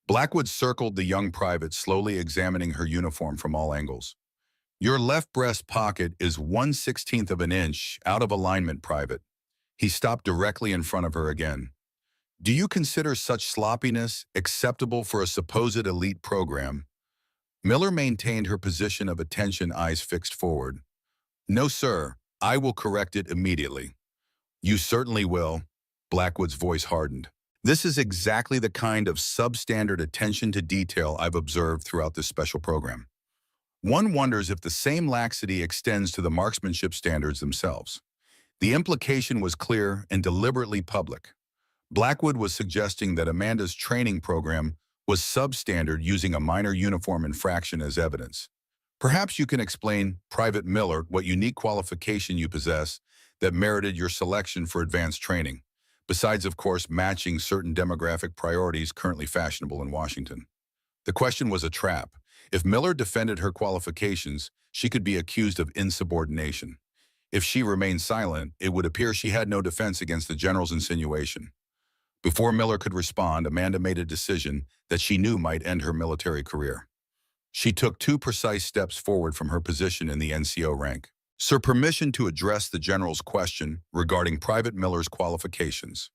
Blackwood circled the young private, slowly examining her uniform from all angles. Your left breast pocket is 1/16 of an inch out of alignment, Private. He stopped directly in front of her again. Do you consider such sloppiness acceptable for a supposed elite program? Miller maintained her position of attention, eyes fixed forward. No, sir. I will correct it immediately. You certainly will. Blackwood's voice hardened. This is exactly the kind of substandard attention to detail I've observed throughout this special program. One wonders if the same laxity extends to the marksmanship standards themselves. The implication was clear and deliberately public. Blackwood was suggesting that Amanda's training program was substandard, using a minor uniform infraction as evidence. Perhaps you can explain, Private Miller, what unique qualification you possess that merited your selection for advanced training, besides, of course, matching certain demographic priorities currently fashionable in Washington. The question was a trap. If Miller defended her qualifications, she could be accused of insubordination. If she remained silent, it would appear she had no defense against the general's insinuation. Before Miller could respond, Amanda made a decision that she knew might end her military career. She took 2 precise steps forward from her position in the NCO rank. Sir, permission to address the general's question regarding Private Miller's qualifications.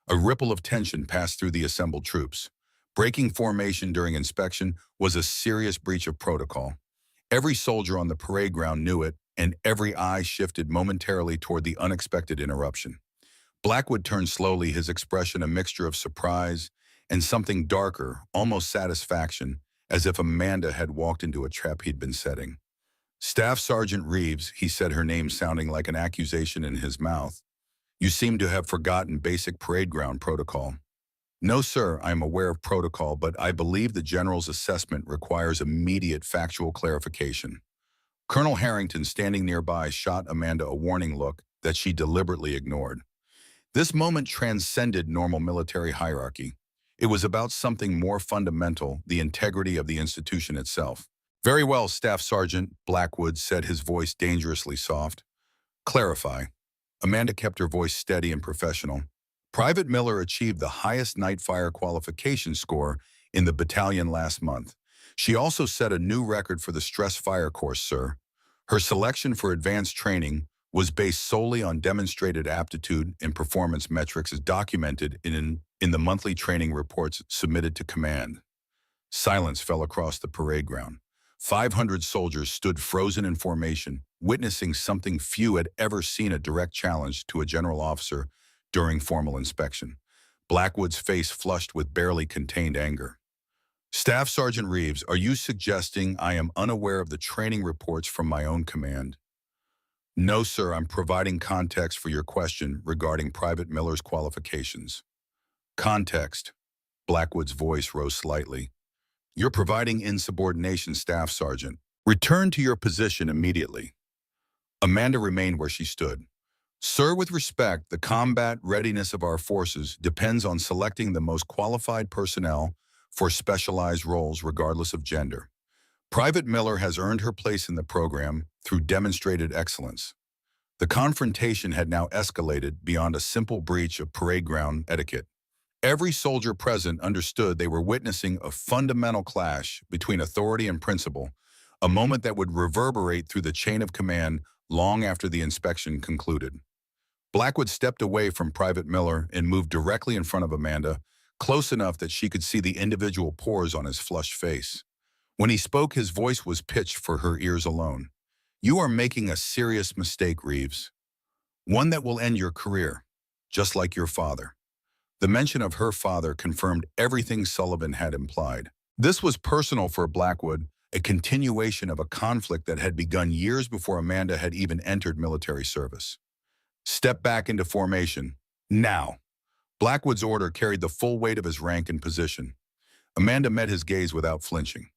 A ripple of tension passed through the assembled troops. Breaking formation during inspection was a serious breach of protocol. Every soldier on the parade ground knew it, and every eye shifted momentarily toward the unexpected interruption. Blackwood turned slowly, his expression a mixture of surprise and something darker, almost satisfaction, as if Amanda had walked into a trap he'd been setting. Staff Sergeant Reeves, he said, her name sounding like an accusation in his mouth. You seem to have forgotten basic parade ground protocol. No, sir, I am aware of protocol, but I believe the general's assessment requires immediate factual clarification. Colonel Harrington, standing nearby, shot Amanda a warning look that she deliberately ignored. This moment transcended normal military hierarchy. It was about something more fundamental, the integrity of the institution itself. Very well, Staff Sergeant, Blackwood said, his voice dangerously soft. Clarify. Amanda kept her voice steady and professional. Private Miller achieved the highest night fire qualification score in the battalion last month. She also set a new record for the stress fire course, sir. Her selection for advanced training was based solely on demonstrated aptitude and performance metrics as documented in the monthly training reports submitted to command. Silence fell across the parade ground. 500 soldiers stood frozen in formation, witnessing something few had ever seen: a direct challenge to a general officer during formal inspection. Blackwood's face flushed with barely contained anger. Staff Sergeant Reeves, are you suggesting I am unaware of the training reports from my own command? No, sir, I'm providing context for your question regarding Private Miller's qualifications. Context. Blackwood's voice rose slightly. You're providing insubordination, Staff Sergeant. Return to your position immediately. Amanda remained where she stood. Sir, with respect, the combat readiness of our forces depends on selecting the most qualified personnel for specialized roles regardless of gender. Private Miller has earned her place in the program through demonstrated excellence. The confrontation had now escalated beyond a simple breach of parade ground etiquette. Every soldier present understood they were witnessing a fundamental clash between authority and principle, a moment that would reverberate through the chain of command long after the inspection concluded. Blackwood stepped away from Private Miller and moved directly in front of Amanda, close enough that she could see the individual pores on his flushed face. When he spoke, his voice was pitched for her ears alone. You are making a serious mistake, Reeves. One that will end your career, just like your father. The mention of her father confirmed everything Sullivan had implied. This was personal for Blackwood, a continuation of a conflict that had begun years before Amanda had even entered military service. Step back into formation. Now. Blackwood's order carried the full weight of his rank and position. Amanda met his gaze without flinching.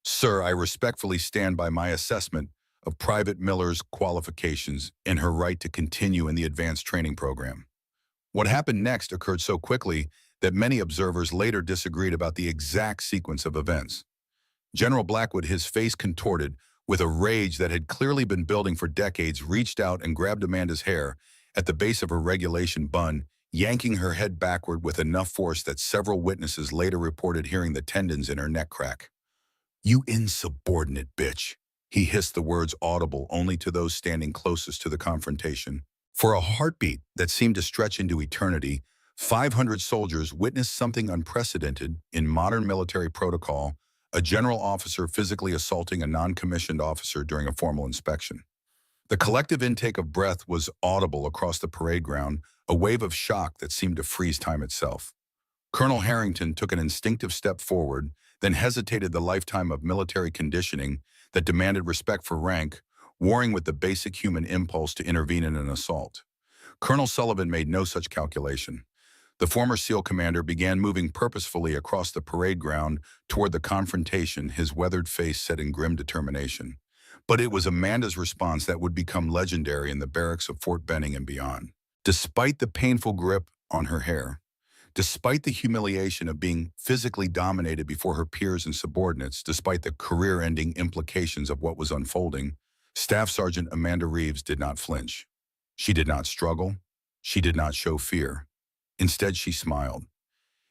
Sir, I respectfully stand by my assessment of Private Miller's qualifications and her right to continue in the advanced training program. What happened next occurred so quickly that many observers later disagreed about the exact sequence of events. General Blackwood, his face contorted with a rage that had clearly been building for decades, reached out and grabbed Amanda's hair at the base of her regulation bun, yanking her head backward with enough force that several witnesses later reported hearing the tendons in her neck crack. "You insubordinate bitch," he hissed, the words audible only to those standing closest to the confrontation. For a heartbeat that seemed to stretch into eternity, 500 soldiers witnessed something unprecedented in modern military protocol: a general officer physically assaulting a non-commissioned officer during a formal inspection. The collective intake of breath was audible across the parade ground, a wave of shock that seemed to freeze time itself. Colonel Harrington took an instinctive step forward, then hesitated, the lifetime of military conditioning that demanded respect for rank, warring with the basic human impulse to intervene in an assault. Colonel Sullivan made no such calculation. The former SEAL commander began moving purposefully across the parade ground toward the confrontation, his weathered face set in grim determination. But it was Amanda's response that would become legendary in the barracks of Fort Benning and beyond. Despite the painful grip on her hair, despite the humiliation of being physically dominated before her peers and subordinates, despite the career-ending implications of what was unfolding, Staff Sergeant Amanda Reeves did not flinch. She did not struggle. She did not show fear. Instead, she smiled.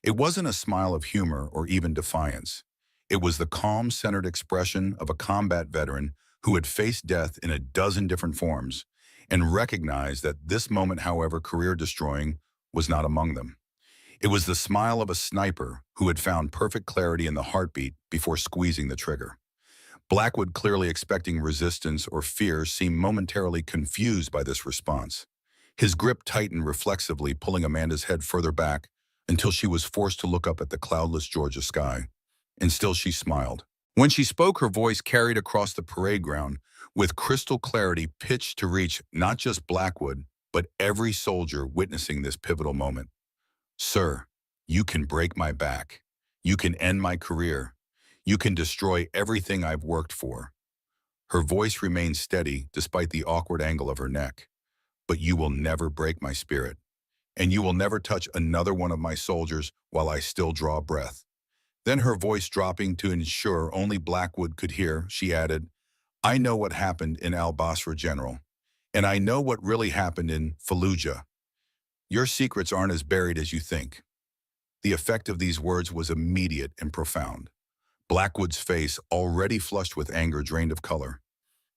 It wasn't a smile of humor or even defiance. It was the calm, centered expression of a combat veteran who had faced death in a dozen different forms and recognized that this moment, however career-destroying, was not among them. It was the smile of a sniper who had found perfect clarity in the heartbeat before squeezing the trigger. Blackwood, clearly expecting resistance or fear, seemed momentarily confused by this response. His grip tightened reflexively, pulling Amanda's head further back until she was forced to look up at the cloudless Georgia sky. And still she smiled. When she spoke, her voice carried across the parade ground with crystal clarity, pitched to reach not just Blackwood, but every soldier witnessing this pivotal moment. "Sir, you can break my back. You can end my career. You can destroy everything I've worked for." Her voice remained steady despite the awkward angle of her neck. "But you will never break my spirit. And you will never touch another one of my soldiers while I still draw breath." Then, her voice dropping to ensure only Blackwood could hear, she added, "I know what happened in Al-Basra, General. And I know what really happened in Fallujah. Your secrets aren't as buried as you think." The effect of these words was immediate and profound. Blackwood's face, already flushed with anger, drained of color.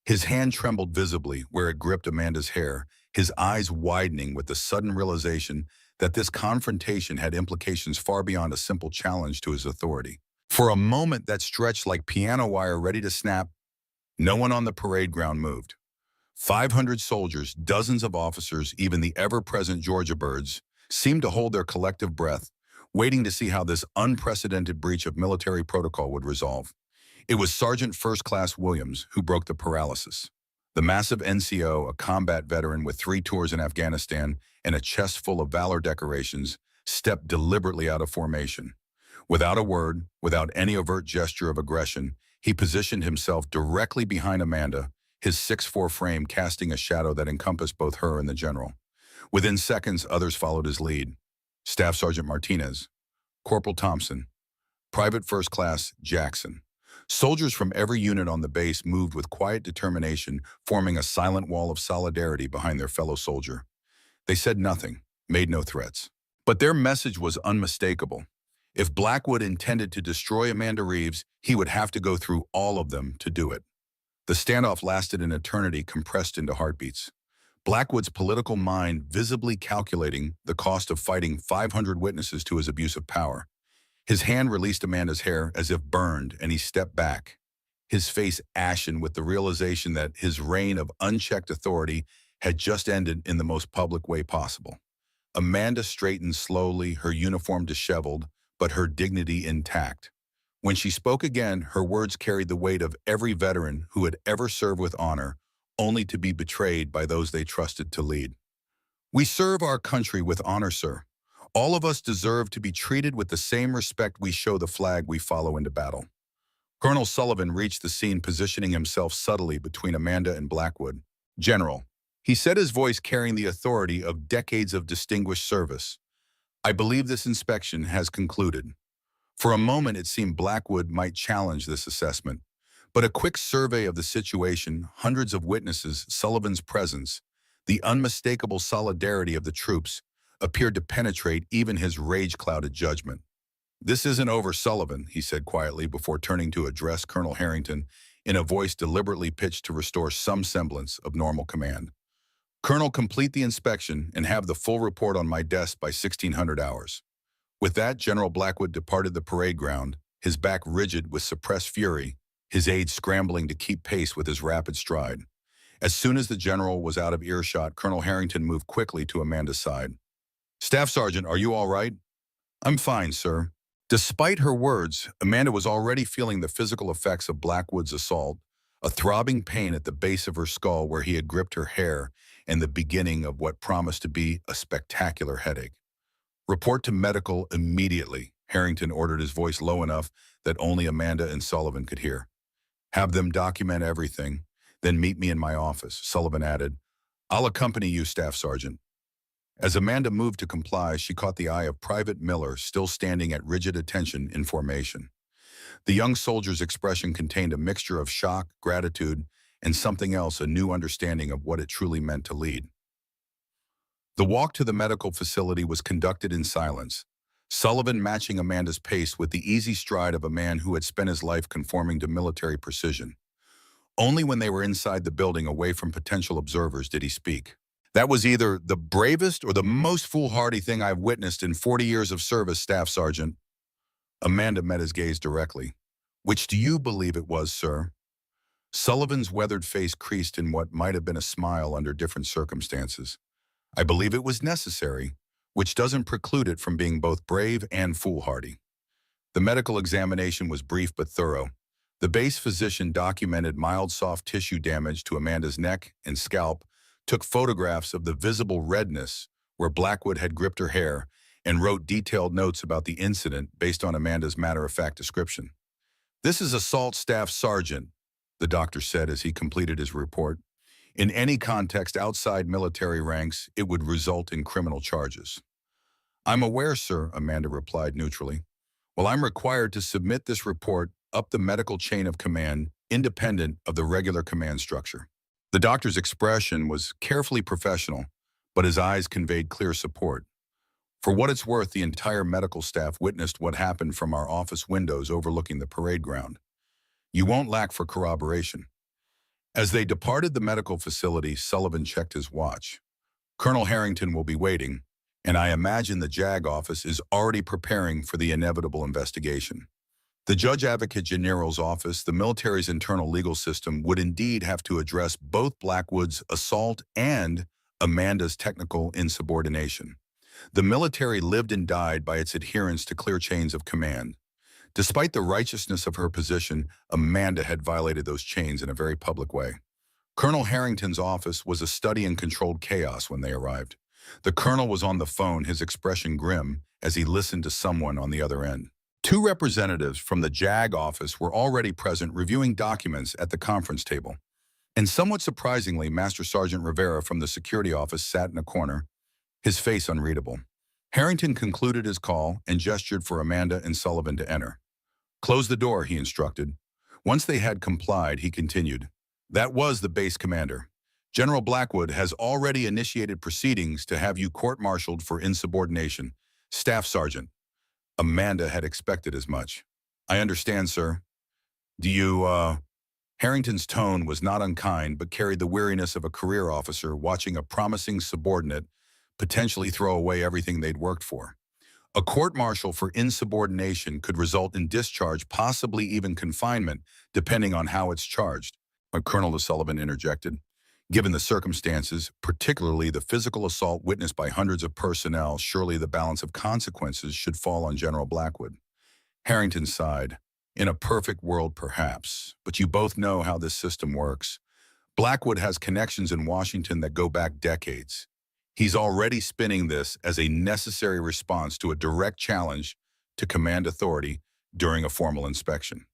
His hand trembled visibly where it gripped Amanda's hair, his eyes widening with the sudden realization that this confrontation had implications far beyond a simple challenge to his authority. For a moment that stretched like piano wire ready to snap, no one on the parade ground moved. 500 soldiers, dozens of officers, even the ever-present Georgia birds, seemed to hold their collective breath, waiting to see how this unprecedented breach of military protocol would resolve. It was Sergeant First Class Williams who broke the paralysis. The massive NCO, a combat veteran with 3 tours in Afghanistan and a chest full of valor decorations, stepped deliberately out of formation. Without a word, without any overt gesture of aggression, he positioned himself directly behind Amanda, his 6'4" frame casting a shadow that encompassed both her and the general. Within seconds, others followed his lead. Staff Sergeant Martinez, Corporal Thompson, Private First Class Jackson. Soldiers from every unit on the base moved with quiet determination, forming a silent wall of solidarity behind their fellow soldier. They said nothing, made no threats. But their message was unmistakable. If Blackwood intended to destroy Amanda Reeves, he would have to go through all of them to do it. The standoff lasted an eternity, compressed into heartbeats. Blackwood's political mind visibly calculating the cost of fighting 500 witnesses to his abuse of power. His hand released Amanda's hair as if burned, and he stepped back, his face ashen with the realization that his reign of unchecked authority had just ended in the most public way possible. Amanda straightened slowly, her uniform disheveled, but her dignity intact. When she spoke again, her words carried the weight of every veteran who had ever served with honor, only to be betrayed by those they trusted to lead. "We serve our country with honor, sir. All of us deserve to be treated with the same respect we show the flag we follow into battle." Colonel Sullivan reached the scene, positioning himself subtly between Amanda and Blackwood. "General," he said, his voice carrying the authority of decades of distinguished service, "I believe this inspection has concluded." For a moment, it seemed Blackwood might challenge this assessment, but a quick survey of the situation, hundreds of witnesses, Sullivan's presence, the unmistakable solidarity of the troops, appeared to penetrate even his rage-clouded judgment. "This isn't over, Sullivan," he said quietly before turning to address Colonel Harrington in a voice deliberately pitched to restore some semblance of normal command. "Colonel, complete the inspection and have the full report on my desk by 1600 hours." With that, General Blackwood departed the parade ground, his back rigid with suppressed fury, his aides scrambling to keep pace with his rapid stride. As soon as the general was out of earshot, Colonel Harrington moved quickly to Amanda's side. "Staff Sergeant, are you all right?" "I'm fine, sir." Despite her words, Amanda was already feeling the physical effects of Blackwood's assault, a throbbing pain at the base of her skull where he had gripped her hair, and the beginning of what promised to be a spectacular headache. "Report to medical immediately," Harrington ordered, his voice low enough that only Amanda and Sullivan could hear. "Have them document everything, then meet me in my office," Sullivan added. "I'll accompany you, Staff Sergeant." As Amanda moved to comply, she caught the eye of Private Miller still standing at rigid attention in formation. The young soldier's expression contained a mixture of shock, gratitude, and something else, a new understanding of what it truly meant to lead. The walk to the medical facility was conducted in silence, Sullivan matching Amanda's pace with the easy stride of a man who had spent his life conforming to military precision. Only when they were inside the building, away from potential observers, did he speak. "That was either the bravest or the most foolhardy thing I've witnessed in 40 years of service, Staff Sergeant." Amanda met his gaze directly. "Which do you believe it was, sir?" Sullivan's weathered face creased in what might have been a smile under different circumstances. "I believe it was necessary, which doesn't preclude it from being both brave and foolhardy." The medical examination was brief but thorough. The base physician documented mild soft tissue damage to Amanda's neck and scalp, took photographs of the visible redness where Blackwood had gripped her hair, and wrote detailed notes about the incident based on Amanda's matter-of-fact description. "This is Assault Staff Sergeant," the doctor said as he completed his report. "In any context outside military ranks, it would result in criminal charges." "I'm aware, sir," Amanda replied neutrally. "Well, I'm required to submit this report up the medical chain of command, independent of the regular command structure." The doctor's expression was carefully professional, but his eyes conveyed clear support. "For what it's worth, the entire medical staff witnessed what happened from our office windows overlooking the parade ground. You won't lack for corroboration." As they departed the medical facility, Sullivan checked his watch. "Colonel Harrington will be waiting, and I imagine the JAG office is already preparing for the inevitable investigation." The Judge Advocate General's office, the military's internal legal system, would indeed have to address both Blackwood's assault and Amanda's technical insubordination. The military lived and died by its adherence to clear chains of command. Despite the righteousness of her position, Amanda had violated those chains in a very public way. Colonel Harrington's office was a study in controlled chaos when they arrived. The colonel was on the phone, his expression grim, as he listened to someone on the other end. Two representatives from the JAG office were already present reviewing documents at the conference table. And somewhat surprisingly, Master Sergeant Rivera from the security office sat in a corner, his face unreadable. Harrington concluded his call and gestured for Amanda and Sullivan to enter. "Close the door," he instructed. Once they had complied, he continued. "That was the base commander. General Blackwood has already initiated proceedings to have you court-martialed for insubordination. Staff Sergeant." Amanda had expected as much. "I understand, sir. Do you, Harrington's tone was not unkind, but carried the weariness of a career officer watching a promising subordinate potentially throw away everything they'd worked for. A court-martial for insubordination could result in discharge, possibly even confinement, depending on how it's charged. Colonel Sullivan interjected. Given the circumstances, particularly the physical assault witnessed by hundreds of personnel, surely the balance of consequences should fall on General Blackwood. Harrington sighed. In a perfect world, perhaps, but you both know how this system works. Blackwood has connections in Washington that go back decades. He's already spinning this as a necessary response to a direct challenge to command authority during a formal inspection.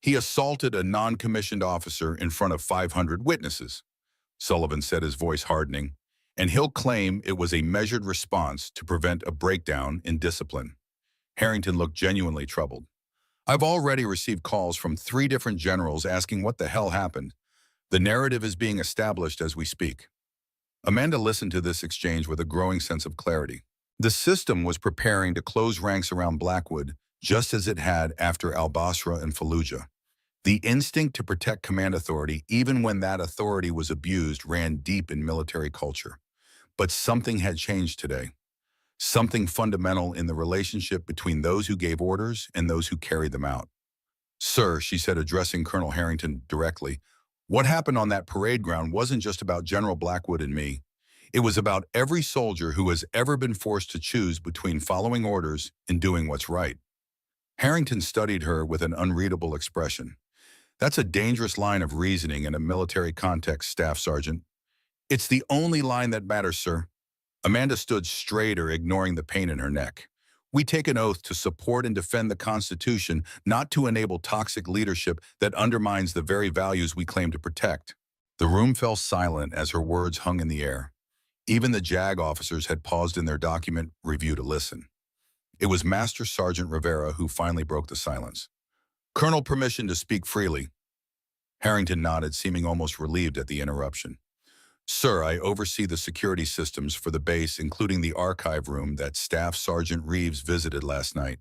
He assaulted a non-commissioned officer in front of 500 witnesses, Sullivan said, his voice hardening, and he'll claim it was a measured response to prevent a breakdown in discipline. Harrington looked genuinely troubled. I've already received calls from 3 different generals asking what the hell happened. The narrative is being established as we speak. Amanda listened to this exchange with a growing sense of clarity. The system was preparing to close ranks around Blackwood, just as it had after al-Basra and Fallujah. The instinct to protect command authority, even when that authority was abused, ran deep in military culture. But something had changed today. Something fundamental in the relationship between those who gave orders and those who carried them out. "Sir," she said, addressing Colonel Harrington directly, "what happened on that parade ground wasn't just about General Blackwood and me. It was about every soldier who has ever been forced to choose between following orders and doing what's right." Harrington studied her with an unreadable expression. "That's a dangerous line of reasoning in a military context, Staff Sergeant." "It's the only line that matters, sir." Amanda stood straighter, ignoring the pain in her neck. "We take an oath to support and defend the Constitution, not to enable toxic leadership that undermines the very values we claim to protect." The room fell silent as her words hung in the air. Even the JAG officers had paused in their document review to listen. It was Master Sergeant Rivera who finally broke the silence. "Colonel, permission to speak freely." Harrington nodded, seeming almost relieved at the interruption. "Sir, I oversee the security systems for the base, including the archive room that Staff Sergeant Reeves visited last night."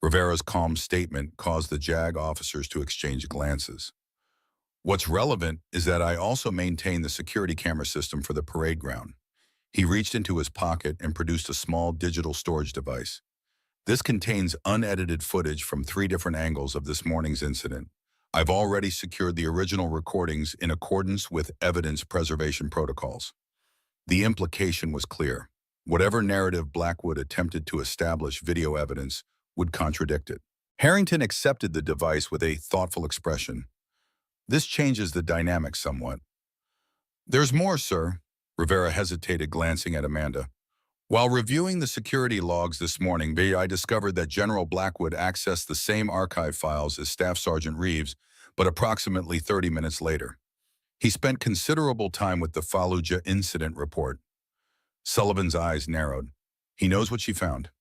Rivera's calm statement caused the JAG officers to exchange glances. "What's relevant is that I also maintain the security camera system for the parade ground." He reached into his pocket and produced a small digital storage device. "This contains unedited footage from 3 different angles of this morning's incident. I've already secured the original recordings in accordance with evidence preservation protocols." The implication was clear. Whatever narrative Blackwood attempted to establish, video evidence would contradict it. Harrington accepted the device with a thoughtful expression. "This changes the dynamic somewhat." "There's more, sir." Rivera hesitated, glancing at Amanda. "While reviewing the security logs this morning, I discovered that General Blackwood accessed the same archive files as Staff Sergeant Reeves, but approximately 30 minutes later. He spent considerable time with the Fallujah incident report." Sullivan's eyes narrowed. "He knows what she found."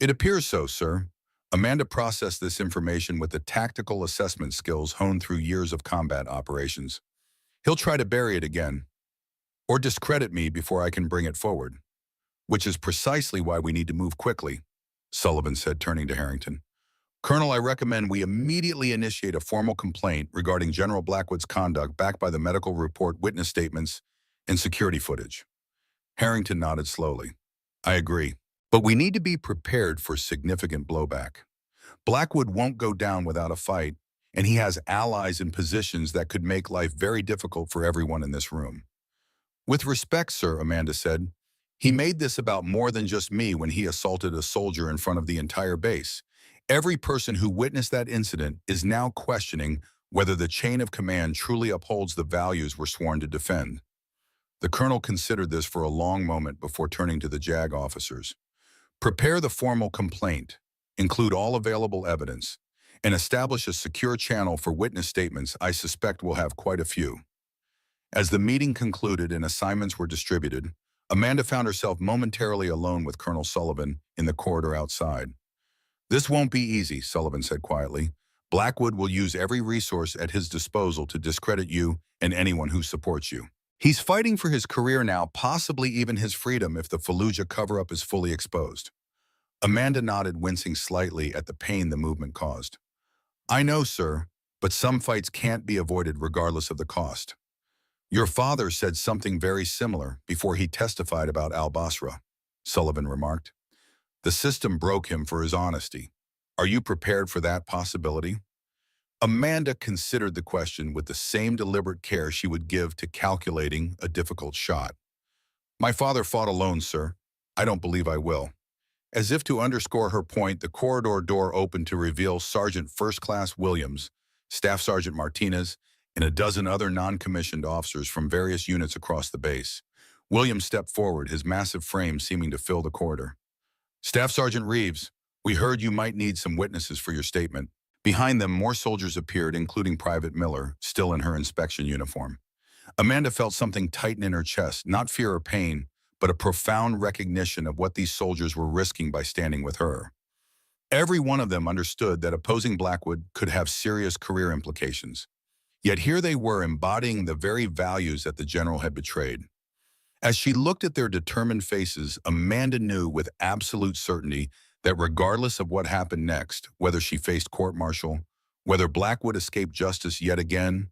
"It appears so, sir. Amanda processed this information with the tactical assessment skills honed through years of combat operations. He'll try to bury it again, or discredit me before I can bring it forward. Which is precisely why we need to move quickly," Sullivan said, turning to Harrington. "Colonel, I recommend we immediately initiate a formal complaint regarding General Blackwood's conduct backed by the medical report, witness statements, and security footage." Harrington nodded slowly. "I agree. But we need to be prepared for significant blowback. Blackwood won't go down without a fight, and he has allies in positions that could make life very difficult for everyone in this room." "With respect, sir," Amanda said, "he made this about more than just me when he assaulted a soldier in front of the entire base. Every person who witnessed that incident is now questioning whether the chain of command truly upholds the values we're sworn to defend." The colonel considered this for a long moment before turning to the JAG officers. "Prepare the formal complaint, include all available evidence, and establish a secure channel for witness statements. I suspect we'll have quite a few." As the meeting concluded and assignments were distributed, Amanda found herself momentarily alone with Colonel Sullivan in the corridor outside. "This won't be easy," Sullivan said quietly. "Blackwood will use every resource at his disposal to discredit you and anyone who supports you. He's fighting for his career now, possibly even his freedom if the Fallujah cover-up is fully exposed." Amanda nodded, wincing slightly at the pain the movement caused. "I know, sir, but some fights can't be avoided regardless of the cost. Your father said something very similar before he testified about al-Basra," Sullivan remarked. "The system broke him for his honesty. Are you prepared for that possibility?" Amanda considered the question with the same deliberate care she would give to calculating a difficult shot. "My father fought alone, sir. I don't believe I will." As if to underscore her point, the corridor door opened to reveal Sergeant First Class Williams, Staff Sergeant Martinez, and a dozen other non-commissioned officers from various units across the base. Williams stepped forward, his massive frame seeming to fill the corridor. "Staff Sergeant Reeves, we heard you might need some witnesses for your statement." Behind them, more soldiers appeared, including Private Miller, still in her inspection uniform. Amanda felt something tighten in her chest, not fear or pain, but a profound recognition of what these soldiers were risking by standing with her. Every one of them understood that opposing Blackwood could have serious career implications. Yet here they were, embodying the very values that the general had betrayed. As she looked at their determined faces, Amanda knew with absolute certainty that regardless of what happened next, whether she faced court-martial, whether Blackwood escaped justice yet again,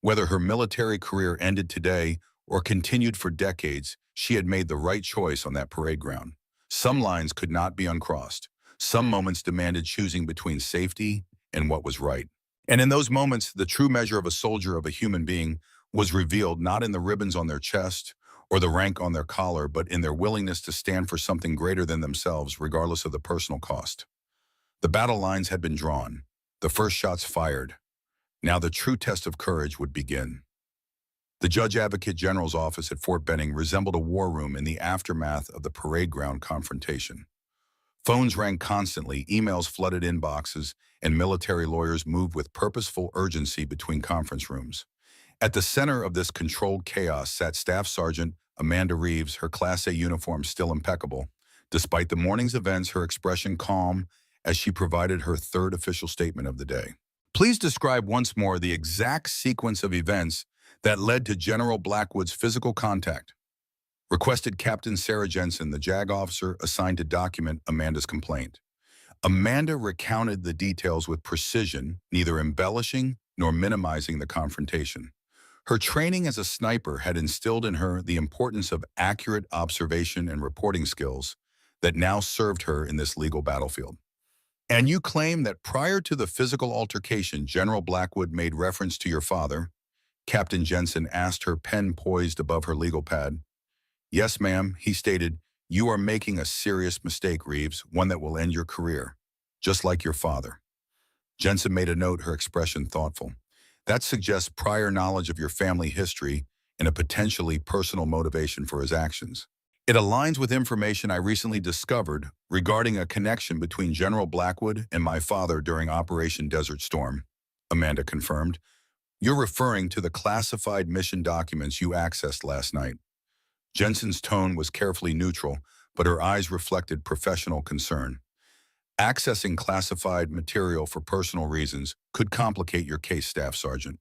whether her military career ended today or continued for decades, she had made the right choice on that parade ground. Some lines could not be uncrossed. Some moments demanded choosing between safety and what was right. And in those moments, the true measure of a soldier, of a human being, was revealed not in the ribbons on their chest or the rank on their collar, but in their willingness to stand for something greater than themselves, regardless of the personal cost. The battle lines had been drawn, the first shots fired. Now the true test of courage would begin. The Judge Advocate General's office at Fort Benning resembled a war room in the aftermath of the parade ground confrontation. Phones rang constantly, emails flooded inboxes, and military lawyers moved with purposeful urgency between conference rooms. At the center of this controlled chaos sat Staff Sergeant Amanda Reeves, her Class A uniform still impeccable. Despite the morning's events, her expression calm as she provided her third official statement of the day. Please describe once more the exact sequence of events that led to General Blackwood's physical contact, requested Captain Sarah Jensen, the JAG officer assigned to document Amanda's complaint. Amanda recounted the details with precision, neither embellishing nor minimizing the confrontation. Her training as a sniper had instilled in her the importance of accurate observation and reporting skills that now served her in this legal battlefield. And you claim that prior to the physical altercation, General Blackwood made reference to your father? Captain Jensen asked, her pen poised above her legal pad. Yes, ma'am, he stated. You are making a serious mistake, Reeves, one that will end your career, just like your father. Jensen made a note, her expression thoughtful. That suggests prior knowledge of your family history and a potentially personal motivation for his actions. It aligns with information I recently discovered regarding a connection between General Blackwood and my father during Operation Desert Storm, Amanda confirmed. You're referring to the classified mission documents you accessed last night. Jensen's tone was carefully neutral, but her eyes reflected professional concern. Accessing classified material for personal reasons could complicate your case, Staff Sergeant.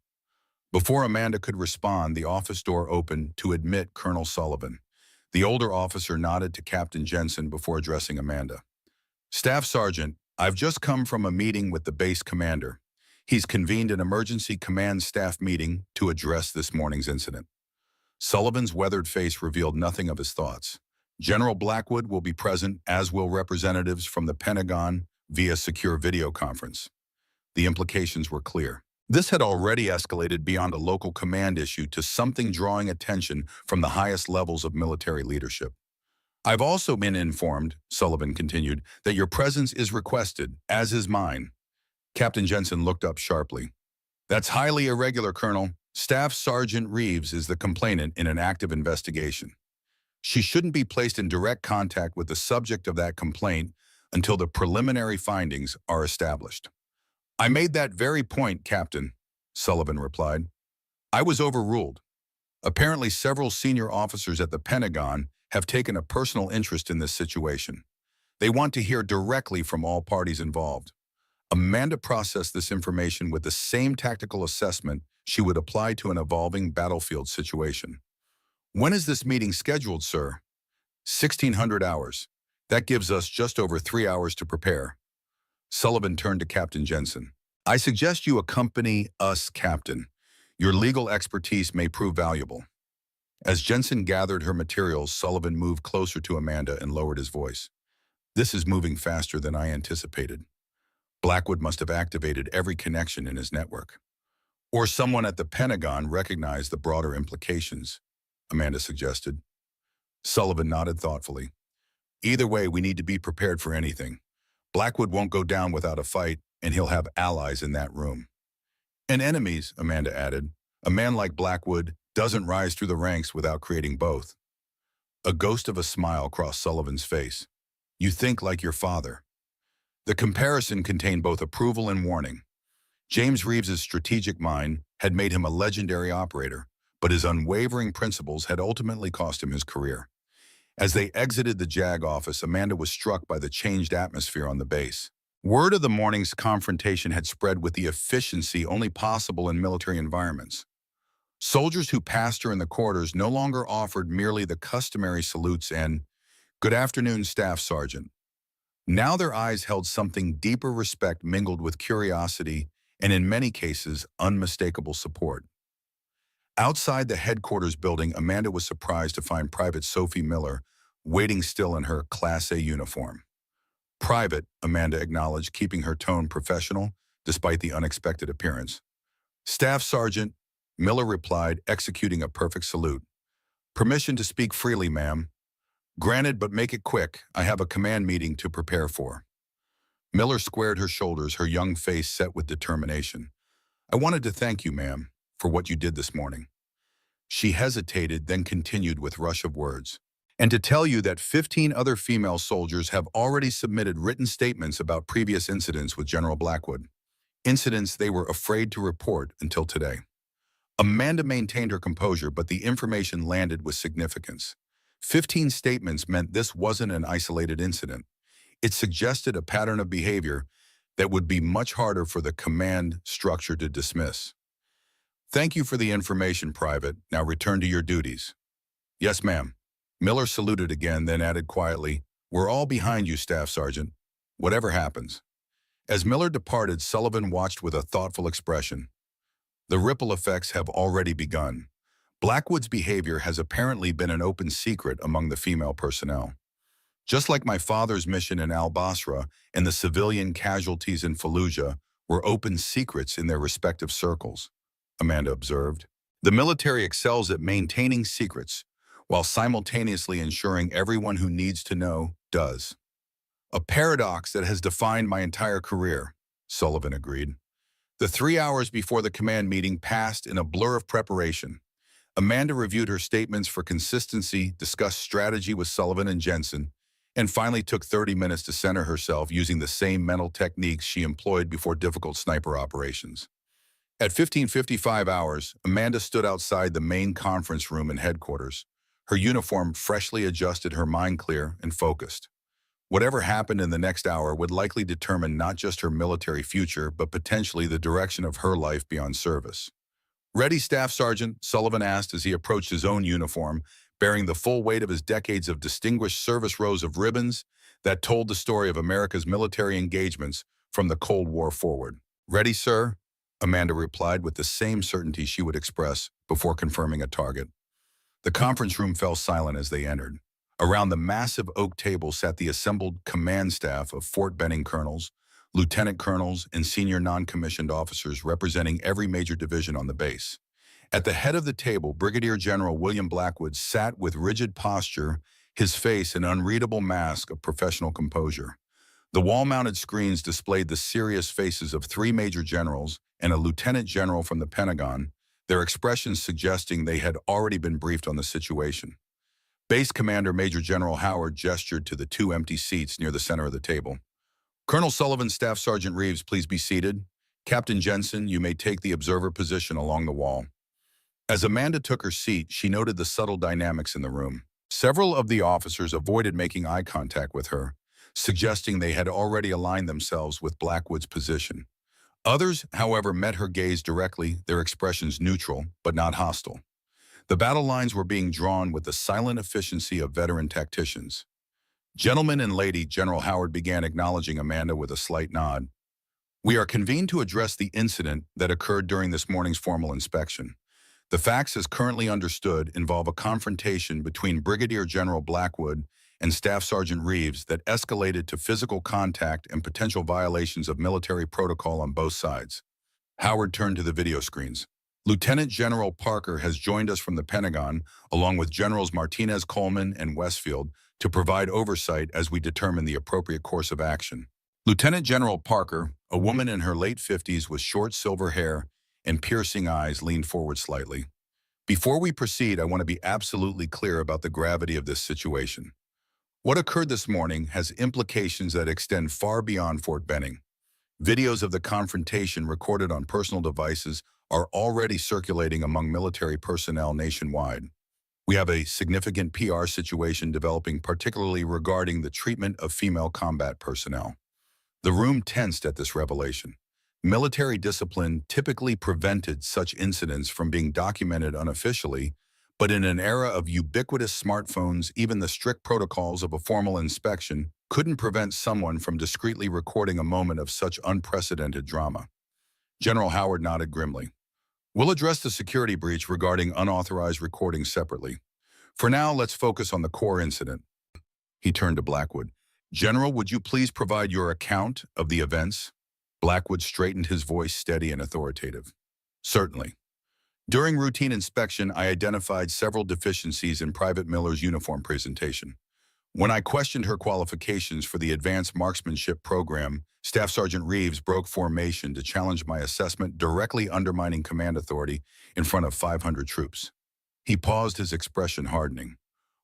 Before Amanda could respond, the office door opened to admit Colonel Sullivan. The older officer nodded to Captain Jensen before addressing Amanda. Staff Sergeant, I've just come from a meeting with the base commander. He's convened an emergency command staff meeting to address this morning's incident. Sullivan's weathered face revealed nothing of his thoughts. General Blackwood will be present, as will representatives from the Pentagon via secure video conference. The implications were clear. This had already escalated beyond a local command issue to something drawing attention from the highest levels of military leadership. I've also been informed, Sullivan continued, that your presence is requested, as is mine. Captain Jensen looked up sharply. That's highly irregular, Colonel. Staff Sergeant Reeves is the complainant in an active investigation. She shouldn't be placed in direct contact with the subject of that complaint until the preliminary findings are established. I made that very point, Captain, Sullivan replied. I was overruled. Apparently, several senior officers at the Pentagon have taken a personal interest in this situation. They want to hear directly from all parties involved. Amanda processed this information with the same tactical assessment she would apply to an evolving battlefield situation. When is this meeting scheduled, sir? 1600 hours. That gives us just over 3 hours to prepare. Sullivan turned to Captain Jensen. I suggest you accompany us, Captain. Your legal expertise may prove valuable. As Jensen gathered her materials, Sullivan moved closer to Amanda and lowered his voice. This is moving faster than I anticipated. Blackwood must have activated every connection in his network. Or someone at the Pentagon recognized the broader implications, Amanda suggested. Sullivan nodded thoughtfully. Either way, we need to be prepared for anything. Blackwood won't go down without a fight, and he'll have allies in that room. And enemies, Amanda added. A man like Blackwood doesn't rise through the ranks without creating both. A ghost of a smile crossed Sullivan's face. You think like your father. The comparison contained both approval and warning. James Reeves's strategic mind had made him a legendary operator, but his unwavering principles had ultimately cost him his career. As they exited the JAG office, Amanda was struck by the changed atmosphere on the base. Word of the morning's confrontation had spread with the efficiency only possible in military environments. Soldiers who passed her in the corridors no longer offered merely the customary salutes and "Good afternoon, Staff Sergeant." Now their eyes held something deeper respect mingled with curiosity and, in many cases, unmistakable support. Outside the headquarters building, Amanda was surprised to find Private Sophie Miller waiting still in her Class A uniform. "Private," Amanda acknowledged, keeping her tone professional despite the unexpected appearance. "Staff Sergeant," Miller replied, executing a perfect salute. "Permission to speak freely, ma'am." "Granted, but make it quick. I have a command meeting to prepare for." Miller squared her shoulders, her young face set with determination. "I wanted to thank you, ma'am, for what you did this morning." She hesitated, then continued with rush of words. "And to tell you that 15 other female soldiers have already submitted written statements about previous incidents with General Blackwood. Incidents they were afraid to report until today." Amanda maintained her composure, but the information landed with significance. 15 statements meant this wasn't an isolated incident. It suggested a pattern of behavior that would be much harder for the command structure to dismiss. "Thank you for the information, Private. Now return to your duties." "Yes, ma'am." Miller saluted again, then added quietly, "We're all behind you, Staff Sergeant, whatever happens." As Miller departed, Sullivan watched with a thoughtful expression. The ripple effects have already begun. Blackwood's behavior has apparently been an open secret among the female personnel. Just like my father's mission in al-Basra and the civilian casualties in Fallujah were open secrets in their respective circles, Amanda observed. The military excels at maintaining secrets, while simultaneously ensuring everyone who needs to know does. "A paradox that has defined my entire career," Sullivan agreed. The 3 hours before the command meeting passed in a blur of preparation. Amanda reviewed her statements for consistency, discussed strategy with Sullivan and Jensen, and finally took 30 minutes to center herself using the same mental techniques she employed before difficult sniper operations. At 15:55 hours, Amanda stood outside the main conference room in headquarters. Her uniform freshly adjusted, her mind clear and focused. Whatever happened in the next hour would likely determine not just her military future, but potentially the direction of her life beyond service. "Ready, Staff Sergeant?" Sullivan asked as he approached his own uniform, bearing the full weight of his decades of distinguished service, rows of ribbons that told the story of America's military engagements from the Cold War forward. "Ready, sir," Amanda replied with the same certainty she would express before confirming a target. The conference room fell silent as they entered. Around the massive oak table sat the assembled command staff of Fort Benning colonels, lieutenant colonels, and senior non-commissioned officers representing every major division on the base. At the head of the table, Brigadier General William Blackwood sat with rigid posture, his face an unreadable mask of professional composure. The wall-mounted screens displayed the serious faces of 3 major generals and a lieutenant general from the Pentagon, their expressions suggesting they had already been briefed on the situation. Base Commander Major General Howard gestured to the 2 empty seats near the center of the table. "Colonel Sullivan, Staff Sergeant Reeves, please be seated. Captain Jensen, you may take the observer position along the wall." As Amanda took her seat, she noted the subtle dynamics in the room. Several of the officers avoided making eye contact with her, suggesting they had already aligned themselves with Blackwood's position. Others, however, met her gaze directly, their expressions neutral but not hostile. The battle lines were being drawn with the silent efficiency of veteran tacticians. "Gentlemen and lady," General Howard began, acknowledging Amanda with a slight nod. "We are convened to address the incident that occurred during this morning's formal inspection. The facts as currently understood involve a confrontation between Brigadier General Blackwood and Staff Sergeant Reeves that escalated to physical contact and potential violations of military protocol on both sides." Howard turned to the video screens. "Lieutenant General Parker has joined us from the Pentagon, along with Generals Martinez, Coleman, and Westfield, to provide oversight as we determine the appropriate course of action." Lieutenant General Parker, a woman in her late 50s with short silver hair and piercing eyes, leaned forward slightly. "Before we proceed, I want to be absolutely clear about the gravity of this situation. What occurred this morning has implications that extend far beyond Fort Benning. Videos of the confrontation recorded on personal devices are already circulating among military personnel nationwide. We have a significant PR situation developing, particularly regarding the treatment of female combat personnel." The room tensed at this revelation. Military discipline typically prevented such incidents from being documented unofficially, but in an era of ubiquitous smartphones, even the strict protocols of a formal inspection couldn't prevent someone from discreetly recording a moment of such unprecedented drama. General Howard nodded grimly. We'll address the security breach regarding unauthorized recording separately. For now, let's focus on the core incident. He turned to Blackwood. General, would you please provide your account of the events? Blackwood straightened, his voice steady and authoritative. Certainly. During routine inspection, I identified several deficiencies in Private Miller's uniform presentation. When I questioned her qualifications for the Advanced Marksmanship Program, Staff Sergeant Reeves broke formation to challenge my assessment, directly undermining command authority in front of 500 troops. He paused, his expression hardening.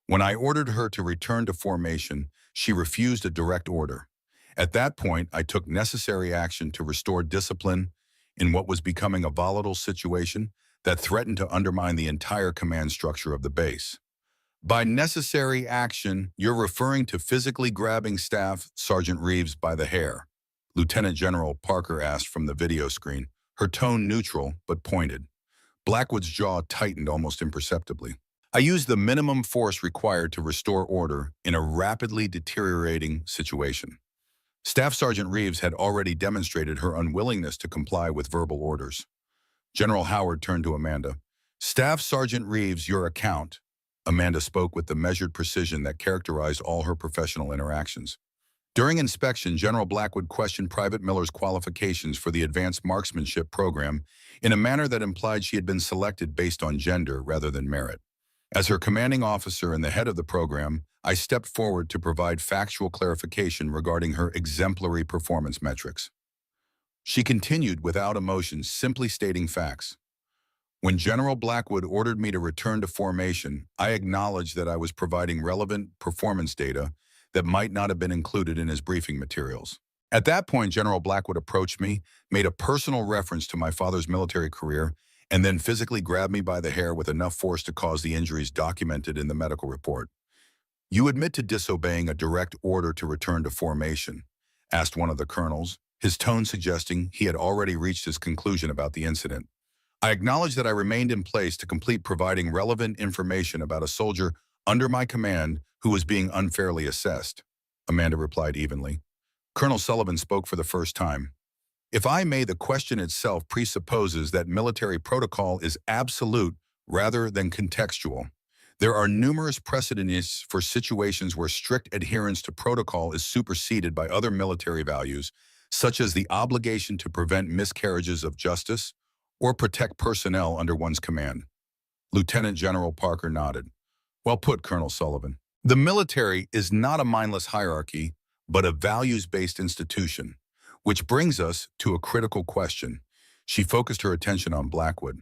When I ordered her to return to formation, she refused a direct order. At that point, I took necessary action to restore discipline in what was becoming a volatile situation that threatened to undermine the entire command structure of the base. By necessary action, you're referring to physically grabbing Staff Sergeant Reeves by the hair, Lieutenant General Parker asked from the video screen, her tone neutral but pointed. Blackwood's jaw tightened almost imperceptibly. I used the minimum force required to restore order in a rapidly deteriorating situation. Staff Sergeant Reeves had already demonstrated her unwillingness to comply with verbal orders. General Howard turned to Amanda. Staff Sergeant Reeves, your account. Amanda spoke with the measured precision that characterized all her professional interactions. During inspection, General Blackwood questioned Private Miller's qualifications for the Advanced Marksmanship Program in a manner that implied she had been selected based on gender rather than merit. As her commanding officer and the head of the program, I stepped forward to provide factual clarification regarding her exemplary performance metrics. She continued without emotion, simply stating facts. When General Blackwood ordered me to return to formation, I acknowledged that I was providing relevant performance data that might not have been included in his briefing materials. At that point, General Blackwood approached me, made a personal reference to my father's military career, and then physically grabbed me by the hair with enough force to cause the injuries documented in the medical report. You admit to disobeying a direct order to return to formation, asked one of the colonels, his tone suggesting he had already reached his conclusion about the incident. I acknowledge that I remained in place to complete providing relevant information about a soldier under my command who was being unfairly assessed, Amanda replied evenly. Colonel Sullivan spoke for the first time. If I may, the question itself presupposes that military protocol is absolute rather than contextual. There are numerous precedents for situations where strict adherence to protocol is superseded by other military values, such as the obligation to prevent miscarriages of justice or protect personnel under one's command. Lieutenant General Parker nodded. Well put, Colonel Sullivan. The military is not a mindless hierarchy, but a values-based institution, which brings us to a critical question. She focused her attention on Blackwood.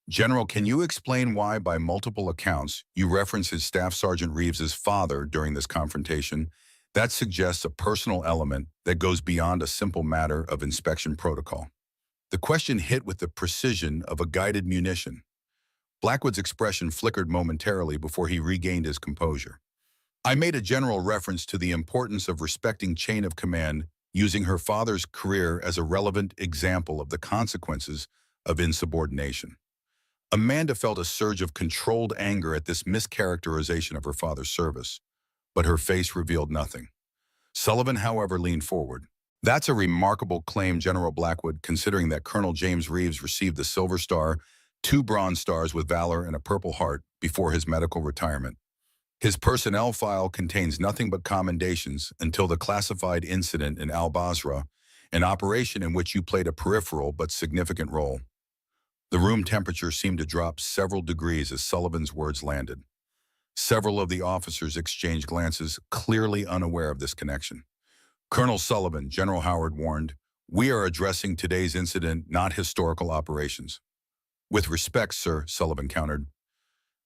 General, can you explain why, by multiple accounts, you reference his Staff Sergeant Reeves's father during this confrontation? That suggests a personal element that goes beyond a simple matter of inspection protocol. The question hit with the precision of a guided munition. Blackwood's expression flickered momentarily before he regained his composure. I made a general reference to the importance of respecting chain of command, using her father's career as a relevant example of the consequences of insubordination. Amanda felt a surge of controlled anger at this mischaracterization of her father's service, but her face revealed nothing. Sullivan, however, leaned forward. That's a remarkable claim, General Blackwood, considering that Colonel James Reeves received the Silver Star, 2 Bronze Stars with Valor, and a Purple Heart before his medical retirement. His personnel file contains nothing but commendations until the classified incident in Al-Basra, an operation in which you played a peripheral but significant role. The room temperature seemed to drop several degrees as Sullivan's words landed. Several of the officers exchanged glances, clearly unaware of this connection. Colonel Sullivan, General Howard warned, we are addressing today's incident, not historical operations. With respect, sir, Sullivan countered.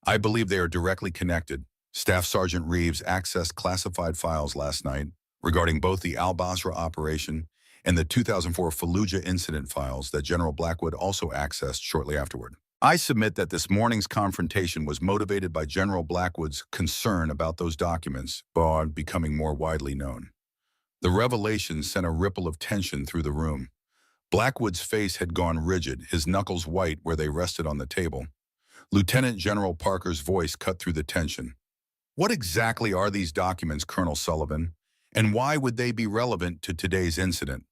I believe they are directly connected. Staff Sergeant Reeves accessed classified files last night regarding both the Al-Basra operation and the 2004 Fallujah incident files that General Blackwood also accessed shortly afterward. I submit that this morning's confrontation was motivated by General Blackwood's concern about those documents becoming more widely known. The revelation sent a ripple of tension through the room. Blackwood's face had gone rigid, his knuckles white where they rested on the table. Lieutenant General Parker's voice cut through the tension. What exactly are these documents, Colonel Sullivan? And why would they be relevant to today's incident?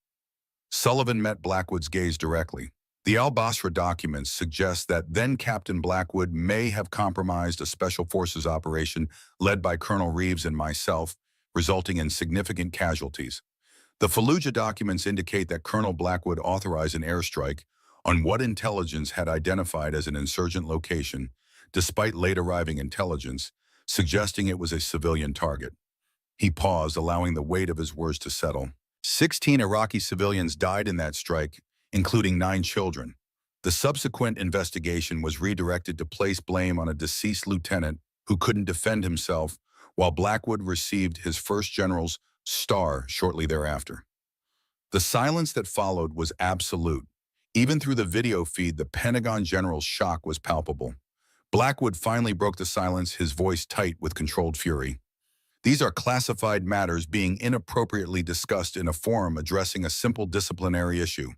Sullivan met Blackwood's gaze directly. The Al-Basra documents suggest that then-Captain Blackwood may have compromised a Special Forces operation led by Colonel Reeves and myself, resulting in significant casualties. The Fallujah documents indicate that Colonel Blackwood authorized an airstrike on what intelligence had identified as an insurgent location, despite late-arriving intelligence, suggesting it was a civilian target. He paused, allowing the weight of his words to settle. 16 Iraqi civilians died in that strike, including 9 children. The subsequent investigation was redirected to place blame on a deceased lieutenant who couldn't defend himself, while Blackwood received his first general's star shortly thereafter. The silence that followed was absolute. Even through the video feed, the Pentagon general's shock was palpable. Blackwood finally broke the silence, his voice tight with controlled fury. These are classified matters being inappropriately discussed in a forum addressing a simple disciplinary issue.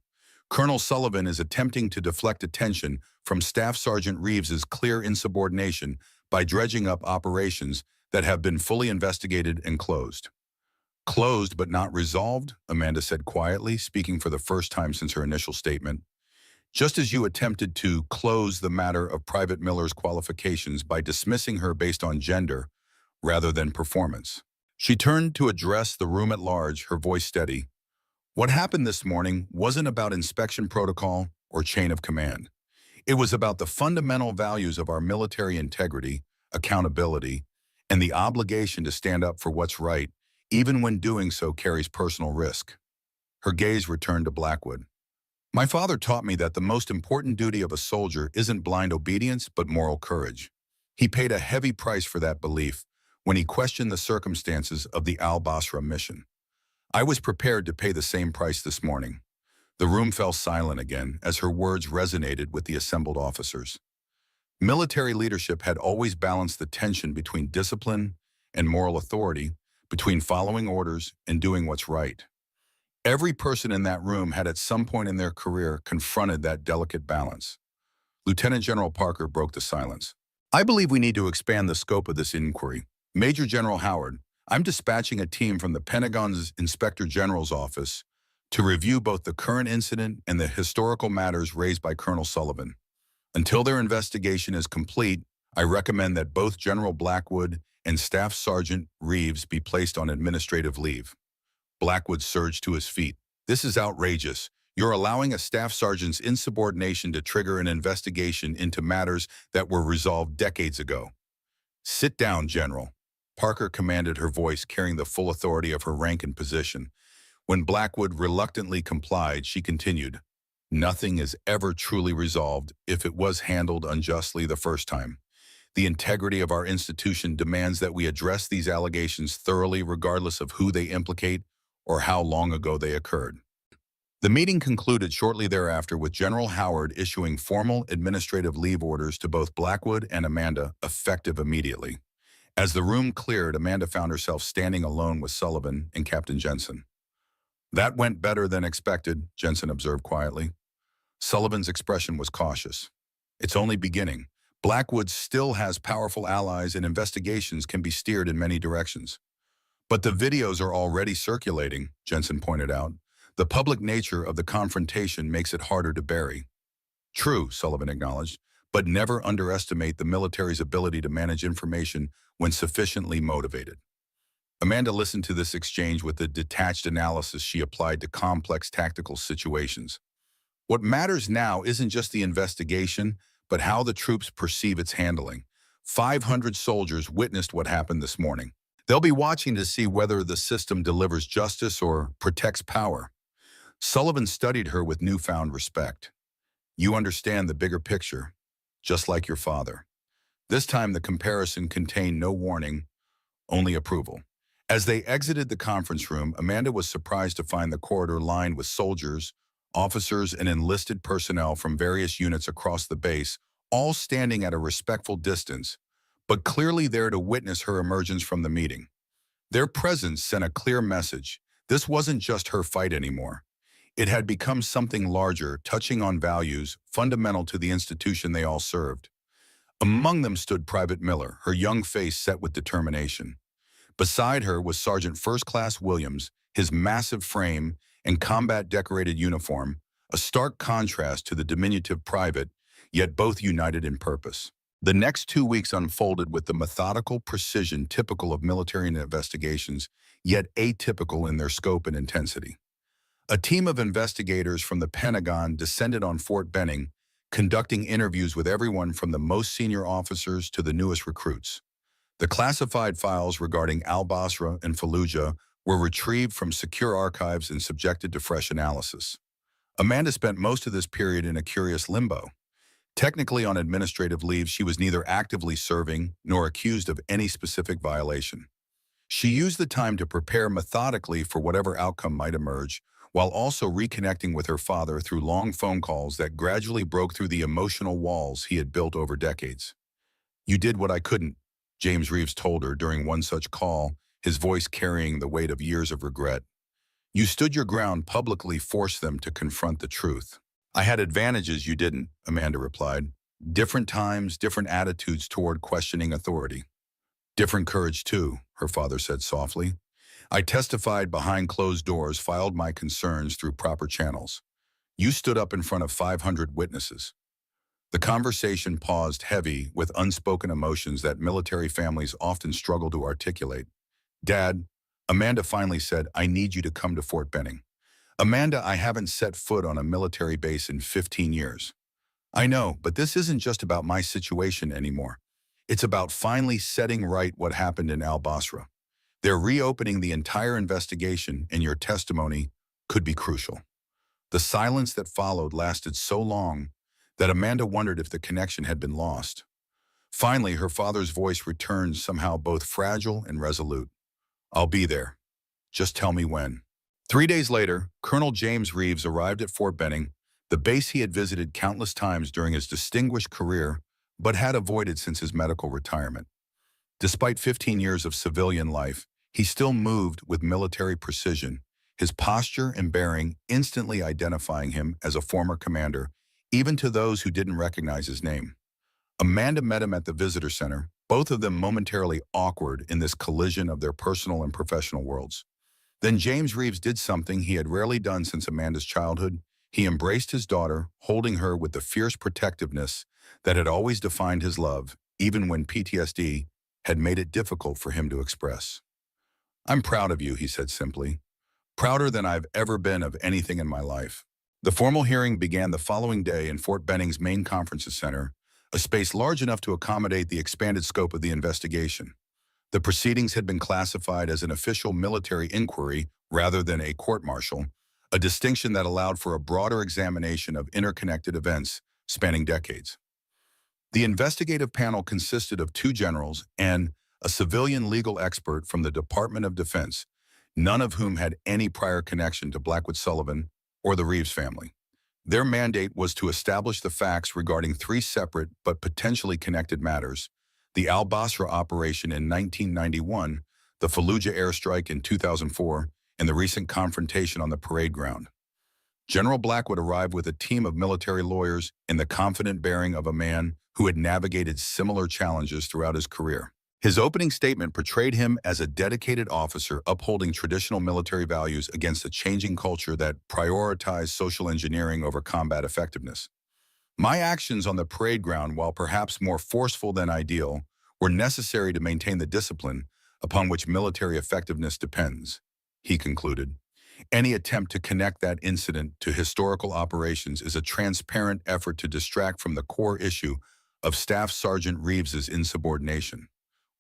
Colonel Sullivan is attempting to deflect attention from Staff Sergeant Reeves's clear insubordination by dredging up operations that have been fully investigated and closed. Closed but not resolved, Amanda said quietly, speaking for the first time since her initial statement. Just as you attempted to close the matter of Private Miller's qualifications by dismissing her based on gender rather than performance. She turned to address the room at large, her voice steady. What happened this morning wasn't about inspection protocol or chain of command. It was about the fundamental values of our military integrity, accountability, and the obligation to stand up for what's right, even when doing so carries personal risk. Her gaze returned to Blackwood. My father taught me that the most important duty of a soldier isn't blind obedience, but moral courage. He paid a heavy price for that belief when he questioned the circumstances of the Al-Basra mission. I was prepared to pay the same price this morning. The room fell silent again as her words resonated with the assembled officers. Military leadership had always balanced the tension between discipline and moral authority, between following orders and doing what's right. Every person in that room had at some point in their career confronted that delicate balance. Lieutenant General Parker broke the silence. I believe we need to expand the scope of this inquiry. Major General Howard, I'm dispatching a team from the Pentagon's Inspector General's office to review both the current incident and the historical matters raised by Colonel Sullivan. Until their investigation is complete, I recommend that both General Blackwood and Staff Sergeant Reeves be placed on administrative leave. Blackwood surged to his feet. This is outrageous. You're allowing a staff sergeant's insubordination to trigger an investigation into matters that were resolved decades ago. Sit down, General. Parker commanded, her voice carrying the full authority of her rank and position. When Blackwood reluctantly complied, she continued, Nothing is ever truly resolved if it was handled unjustly the first time. The integrity of our institution demands that we address these allegations thoroughly regardless of who they implicate or how long ago they occurred. The meeting concluded shortly thereafter with General Howard issuing formal administrative leave orders to both Blackwood and Amanda, effective immediately. As the room cleared, Amanda found herself standing alone with Sullivan and Captain Jensen. That went better than expected, Jensen observed quietly. Sullivan's expression was cautious. It's only beginning. Blackwood still has powerful allies and investigations can be steered in many directions. But the videos are already circulating, Jensen pointed out. The public nature of the confrontation makes it harder to bury. True, Sullivan acknowledged, but never underestimate the military's ability to manage information when sufficiently motivated. Amanda listened to this exchange with the detached analysis she applied to complex tactical situations. What matters now isn't just the investigation, but how the troops perceive its handling. 500 soldiers witnessed what happened this morning. They'll be watching to see whether the system delivers justice or protects power. Sullivan studied her with newfound respect. You understand the bigger picture, just like your father. This time the comparison contained no warning, only approval. As they exited the conference room, Amanda was surprised to find the corridor lined with soldiers, officers, and enlisted personnel from various units across the base, all standing at a respectful distance, but clearly there to witness her emergence from the meeting. Their presence sent a clear message. This wasn't just her fight anymore. It had become something larger, touching on values fundamental to the institution they all served. Among them stood Private Miller, her young face set with determination. Beside her was Sergeant First Class Williams, his massive frame and combat-decorated uniform, a stark contrast to the diminutive private, yet both united in purpose. The next 2 weeks unfolded with the methodical precision typical of military investigations, yet atypical in their scope and intensity. A team of investigators from the Pentagon descended on Fort Benning, conducting interviews with everyone from the most senior officers to the newest recruits. The classified files regarding al-Basra and Fallujah were retrieved from secure archives and subjected to fresh analysis. Amanda spent most of this period in a curious limbo. Technically on administrative leave, she was neither actively serving nor accused of any specific violation. She used the time to prepare methodically for whatever outcome might emerge, while also reconnecting with her father through long phone calls that gradually broke through the emotional walls he had built over decades. "You did what I couldn't," James Reeves told her during one such call, his voice carrying the weight of years of regret. "You stood your ground, publicly forced them to confront the truth." "I had advantages you didn't," Amanda replied. "Different times, different attitudes toward questioning authority." "Different courage too," her father said softly. "I testified behind closed doors, filed my concerns through proper channels. You stood up in front of 500 witnesses." The conversation paused, heavy with unspoken emotions that military families often struggle to articulate. "Dad," Amanda finally said, "I need you to come to Fort Benning." "Amanda, I haven't set foot on a military base in 15 years. "I know, but this isn't just about my situation anymore. It's about finally setting right what happened in al-Basra. They're reopening the entire investigation, and your testimony could be crucial." The silence that followed lasted so long that Amanda wondered if the connection had been lost. Finally, her father's voice returned, somehow both fragile and resolute. "I'll be there. Just tell me when." 3 days later, Colonel James Reeves arrived at Fort Benning, the base he had visited countless times during his distinguished career, but had avoided since his medical retirement. Despite 15 years of civilian life, he still moved with military precision, his posture and bearing instantly identifying him as a former commander, even to those who didn't recognize his name. Amanda met him at the visitor center, both of them momentarily awkward in this collision of their personal and professional worlds. Then James Reeves did something he had rarely done since Amanda's childhood. He embraced his daughter, holding her with the fierce protectiveness that had always defined his love, even when PTSD had made it difficult for him to express. "I'm proud of you," he said simply. "Prouder than I've ever been of anything in my life." The formal hearing began the following day in Fort Benning's main conferences center, a space large enough to accommodate the expanded scope of the investigation. The proceedings had been classified as an official military inquiry rather than a court-martial, a distinction that allowed for a broader examination of interconnected events spanning decades. The investigative panel consisted of 2 generals and a civilian legal expert from the Department of Defense, none of whom had any prior connection to Blackwood Sullivan or the Reeves family. Their mandate was to establish the facts regarding 3 separate but potentially connected matters: the al-Basra operation in 1991, the Fallujah airstrike in 2004, and the recent confrontation on the parade ground. General Blackwood arrived with a team of military lawyers in the confident bearing of a man who had navigated similar challenges throughout his career. His opening statement portrayed him as a dedicated officer upholding traditional military values against a changing culture that prioritized social engineering over combat effectiveness. "My actions on the parade ground, while perhaps more forceful than ideal, were necessary to maintain the discipline upon which military effectiveness depends," he concluded. "Any attempt to connect that incident to historical operations is a transparent effort to distract from the core issue of Staff Sergeant Reeves's insubordination."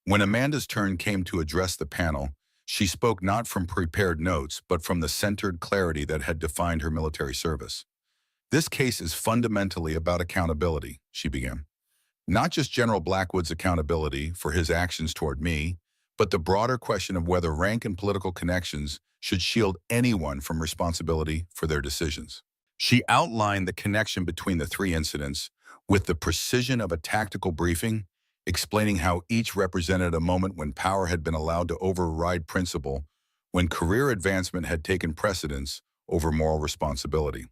When Amanda's turn came to address the panel, she spoke not from prepared notes, but from the centered clarity that had defined her military service. "This case is fundamentally about accountability," she began. "Not just General Blackwood's accountability for his actions toward me, but the broader question of whether rank and political connections should shield anyone from responsibility for their decisions." She outlined the connection between the 3 incidents with the precision of a tactical briefing, explaining how each represented a moment when power had been allowed to override principle, when career advancement had taken precedence, over moral responsibility.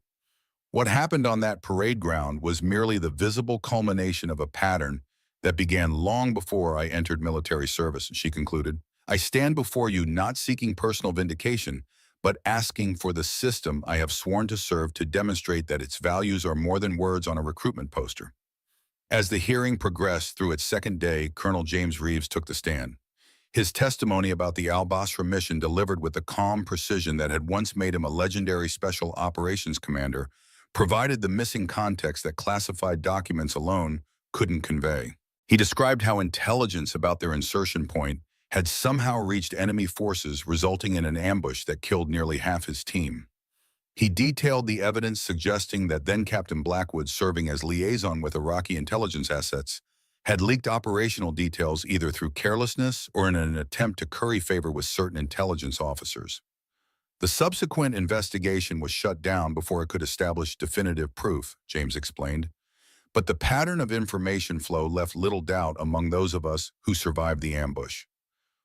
What happened on that parade ground was merely the visible culmination of a pattern that began long before I entered military service, she concluded. I stand before you not seeking personal vindication, but asking for the system I have sworn to serve to demonstrate that its values are more than words on a recruitment poster. As the hearing progressed through its second day, Colonel James Reeves took the stand. His testimony about the al-Basra mission, delivered with the calm precision that had once made him a legendary special operations commander, provided the missing context that classified documents alone couldn't convey. He described how intelligence about their insertion point had somehow reached enemy forces, resulting in an ambush that killed nearly half his team. He detailed the evidence suggesting that then-Captain Blackwood, serving as liaison with Iraqi intelligence assets, had leaked operational details either through carelessness or in an attempt to curry favor with certain intelligence officers. The subsequent investigation was shut down before it could establish definitive proof, James explained. But the pattern of information flow left little doubt among those of us who survived the ambush.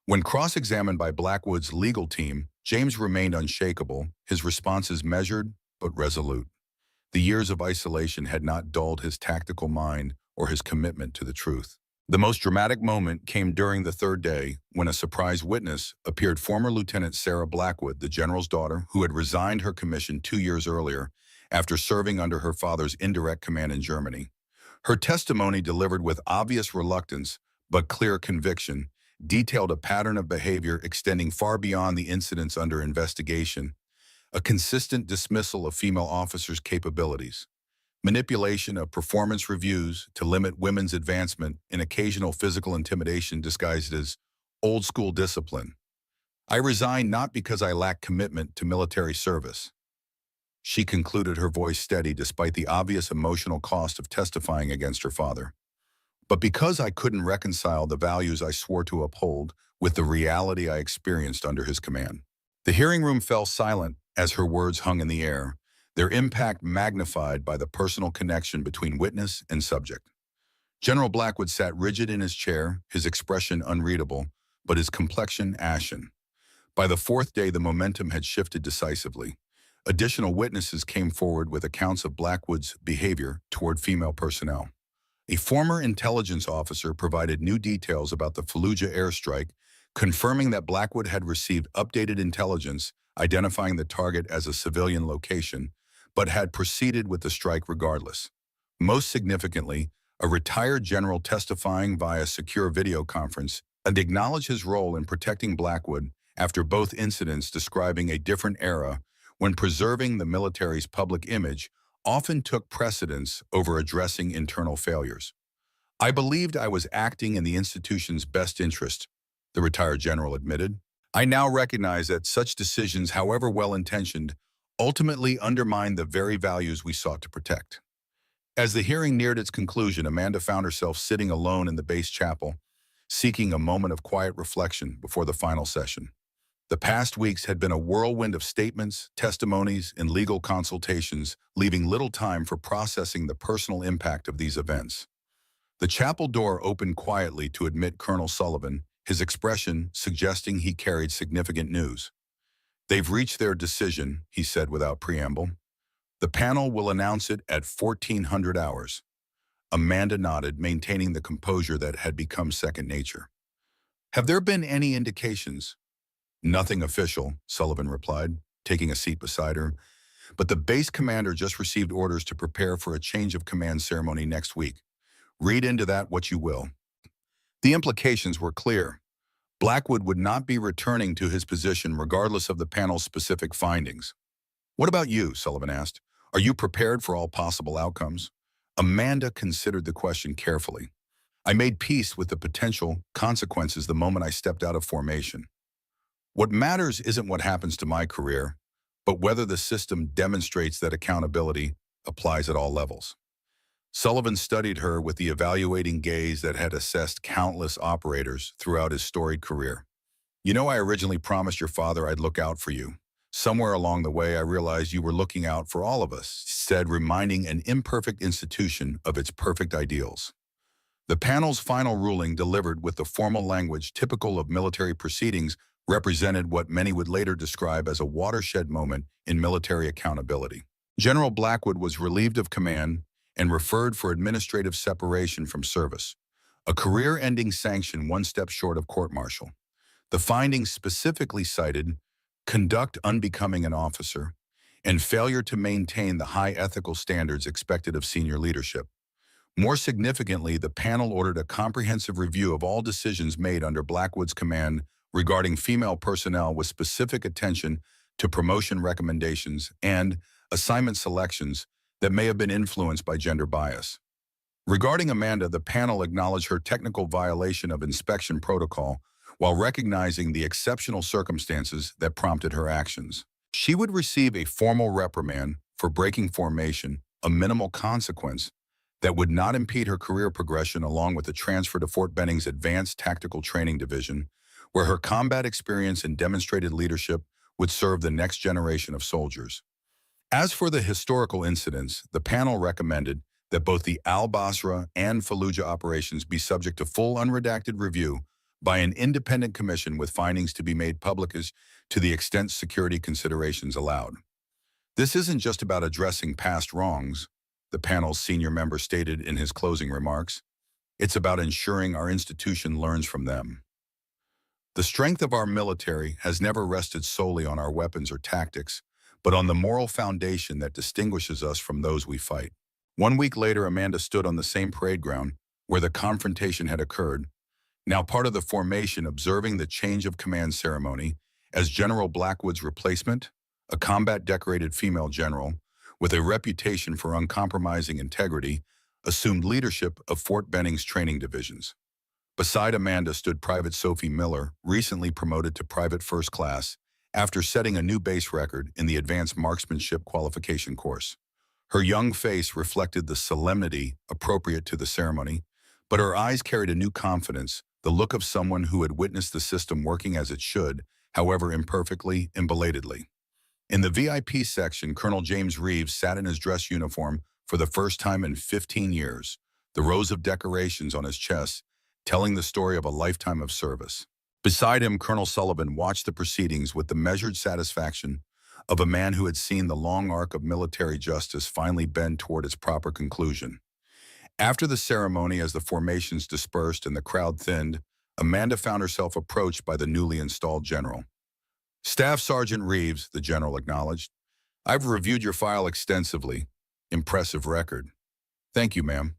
When cross-examined by Blackwood's legal team, James remained unshakable, his responses measured but resolute. The years of isolation had not dulled his tactical mind or his commitment to the truth. The most dramatic moment came during the third day, when a surprise witness appeared. Former Lieutenant Sarah Blackwood, the general's daughter, who had resigned her commission 2 years earlier after serving under her father's indirect command in Germany. Her testimony, delivered with obvious reluctance but clear conviction, detailed a pattern of behavior extending far beyond the incidents under investigation: a consistent dismissal of female officers' capabilities, manipulation of performance reviews to limit women's advancement, and occasional physical intimidation disguised as old-school discipline. I resigned not because I lacked commitment to military service, she concluded, her voice steady despite the obvious emotional cost of testifying against her father, but because I couldn't reconcile the values I swore to uphold with the reality I experienced under his command. The hearing room fell silent as her words hung in the air, their impact magnified by the personal connection between witness and subject. General Blackwood sat rigid in his chair, his expression unreadable, but his complexion ashen. By the fourth day, the momentum had shifted decisively. Additional witnesses came forward with accounts of Blackwood's behavior toward female personnel. A former intelligence officer provided new details about the Fallujah airstrike, confirming that Blackwood had received updated intelligence identifying the target as a civilian location, but had proceeded with the strike regardless. Most significantly, a retired general testifying via secure video conference and acknowledged his role in protecting Blackwood after both incidents, describing a different era when preserving the military's public image often took precedence over addressing internal failures. I believed I was acting in the institution's best interest, the retired general admitted. I now recognize that such decisions, however well-intentioned, ultimately undermined the very values we sought to protect. As the hearing neared its conclusion, Amanda found herself sitting alone in the base chapel, seeking a moment of quiet reflection before the final session. The past weeks had been a whirlwind of statements, testimonies, and legal consultations, leaving little time for processing the personal impact of these events. The chapel door opened quietly to admit Colonel Sullivan, his expression suggesting he carried significant news. "They've reached their decision," he said without preamble. "The panel will announce it at 1400 hours. Amanda nodded, maintaining the composure that had become second nature. "Have there been any indications?" "Nothing official," Sullivan replied, taking a seat beside her. "But the base commander just received orders to prepare for a change of command ceremony next week. Read into that what you will." The implications were clear. Blackwood would not be returning to his position regardless of the panel's specific findings. "What about you?" Sullivan asked. "Are you prepared for all possible outcomes?" Amanda considered the question carefully. "I made peace with the potential consequences the moment I stepped out of formation. What matters isn't what happens to my career, but whether the system demonstrates that accountability applies at all levels." Sullivan studied her with the evaluating gaze that had assessed countless operators throughout his storied career. "You know, I originally promised your father I'd look out for you. Somewhere along the way, I realized you were looking out for all of us," he said, reminding an imperfect institution of its perfect ideals. The panel's final ruling, delivered with the formal language typical of military proceedings, represented what many would later describe as a watershed moment in military accountability. General Blackwood was relieved of command and referred for administrative separation from service, a career-ending sanction one step short of court-martial. The findings specifically cited conduct unbecoming an officer and failure to maintain the high ethical standards expected of senior leadership. More significantly, the panel ordered a comprehensive review of all decisions made under Blackwood's command regarding female personnel with specific attention to promotion recommendations and assignment selections that may have been influenced by gender bias. Regarding Amanda, the panel acknowledged her technical violation of inspection protocol while recognizing the exceptional circumstances that prompted her actions. She would receive a formal reprimand for breaking formation, a minimal consequence that would not impede her career progression, along with a transfer to Fort Benning's Advanced Tactical Training Division, where her combat experience and demonstrated leadership would serve the next generation of soldiers. As for the historical incidents, the panel recommended that both the Al-Basra and Fallujah operations be subject to full unredacted review by an independent commission, with findings to be made public as to the extent security considerations allowed. This isn't just about addressing past wrongs, the panel's senior member stated in his closing remarks. It's about ensuring our institution learns from them. The strength of our military has never rested solely on our weapons or tactics, but on the moral foundation that distinguishes us from those we fight. 1 week later, Amanda stood on the same parade ground where the confrontation had occurred, now part of the formation, observing the change of command ceremony as General Blackwood's replacement, a combat-decorated female general with a reputation for uncompromising integrity, assumed leadership of Fort Benning's training divisions. Beside Amanda stood Private Sophie Miller, recently promoted to Private First Class after setting a new base record in the Advanced Marksmanship Qualification course. Her young face reflected the solemnity appropriate to the ceremony, but her eyes carried a new confidence, the look of someone who had witnessed the system working as it should, however imperfectly and belatedly. In the VIP section, Colonel James Reeves sat in his dress uniform for the first time in 15 years, the rows of decorations on his chest telling the story of a lifetime of service. Beside him, Colonel Sullivan watched the proceedings with the measured satisfaction of a man who had seen the long arc of military justice finally bend toward its proper conclusion. After the ceremony, as the formations dispersed and the crowd thinned, Amanda found herself approached by the newly installed general. "Staff Sergeant Reeves," the general acknowledged. "I've reviewed your file extensively. Impressive record." "Thank you, ma'am.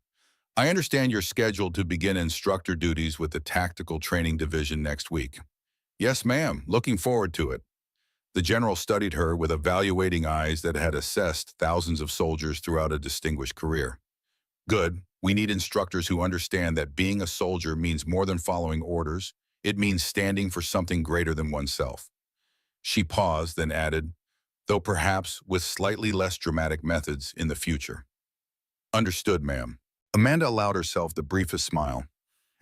I understand you're scheduled to begin instructor duties with the Tactical Training Division next week." "Yes, ma'am. Looking forward to it." The general studied her with evaluating eyes that had assessed thousands of soldiers throughout a distinguished career. "Good. We need instructors who understand that being a soldier means more than following orders. It means standing for something greater than oneself." She paused, then added, "Though perhaps with slightly less dramatic methods in the future." "Understood, ma'am." Amanda allowed herself the briefest smile.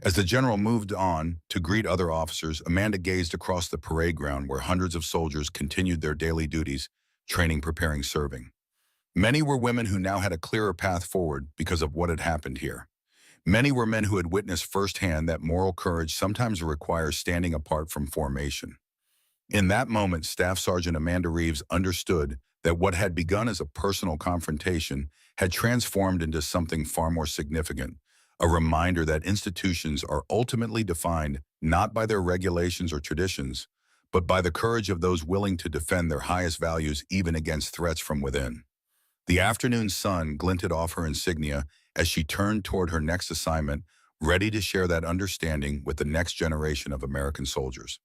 As the general moved on to greet other officers, Amanda gazed across the parade ground where hundreds of soldiers continued their daily duties, training, preparing, serving. Many were women who now had a clearer path forward because of what had happened here. Many were men who had witnessed firsthand that moral courage sometimes requires standing apart from formation. In that moment, Staff Sergeant Amanda Reeves understood that what had begun as a personal confrontation had transformed into something far more significant, a reminder that institutions are ultimately defined not by their regulations or traditions, but by the courage of those willing to defend their highest values even against threats from within. The afternoon sun glinted off her insignia as she turned toward her next assignment, ready to share that understanding with the next generation of American soldiers.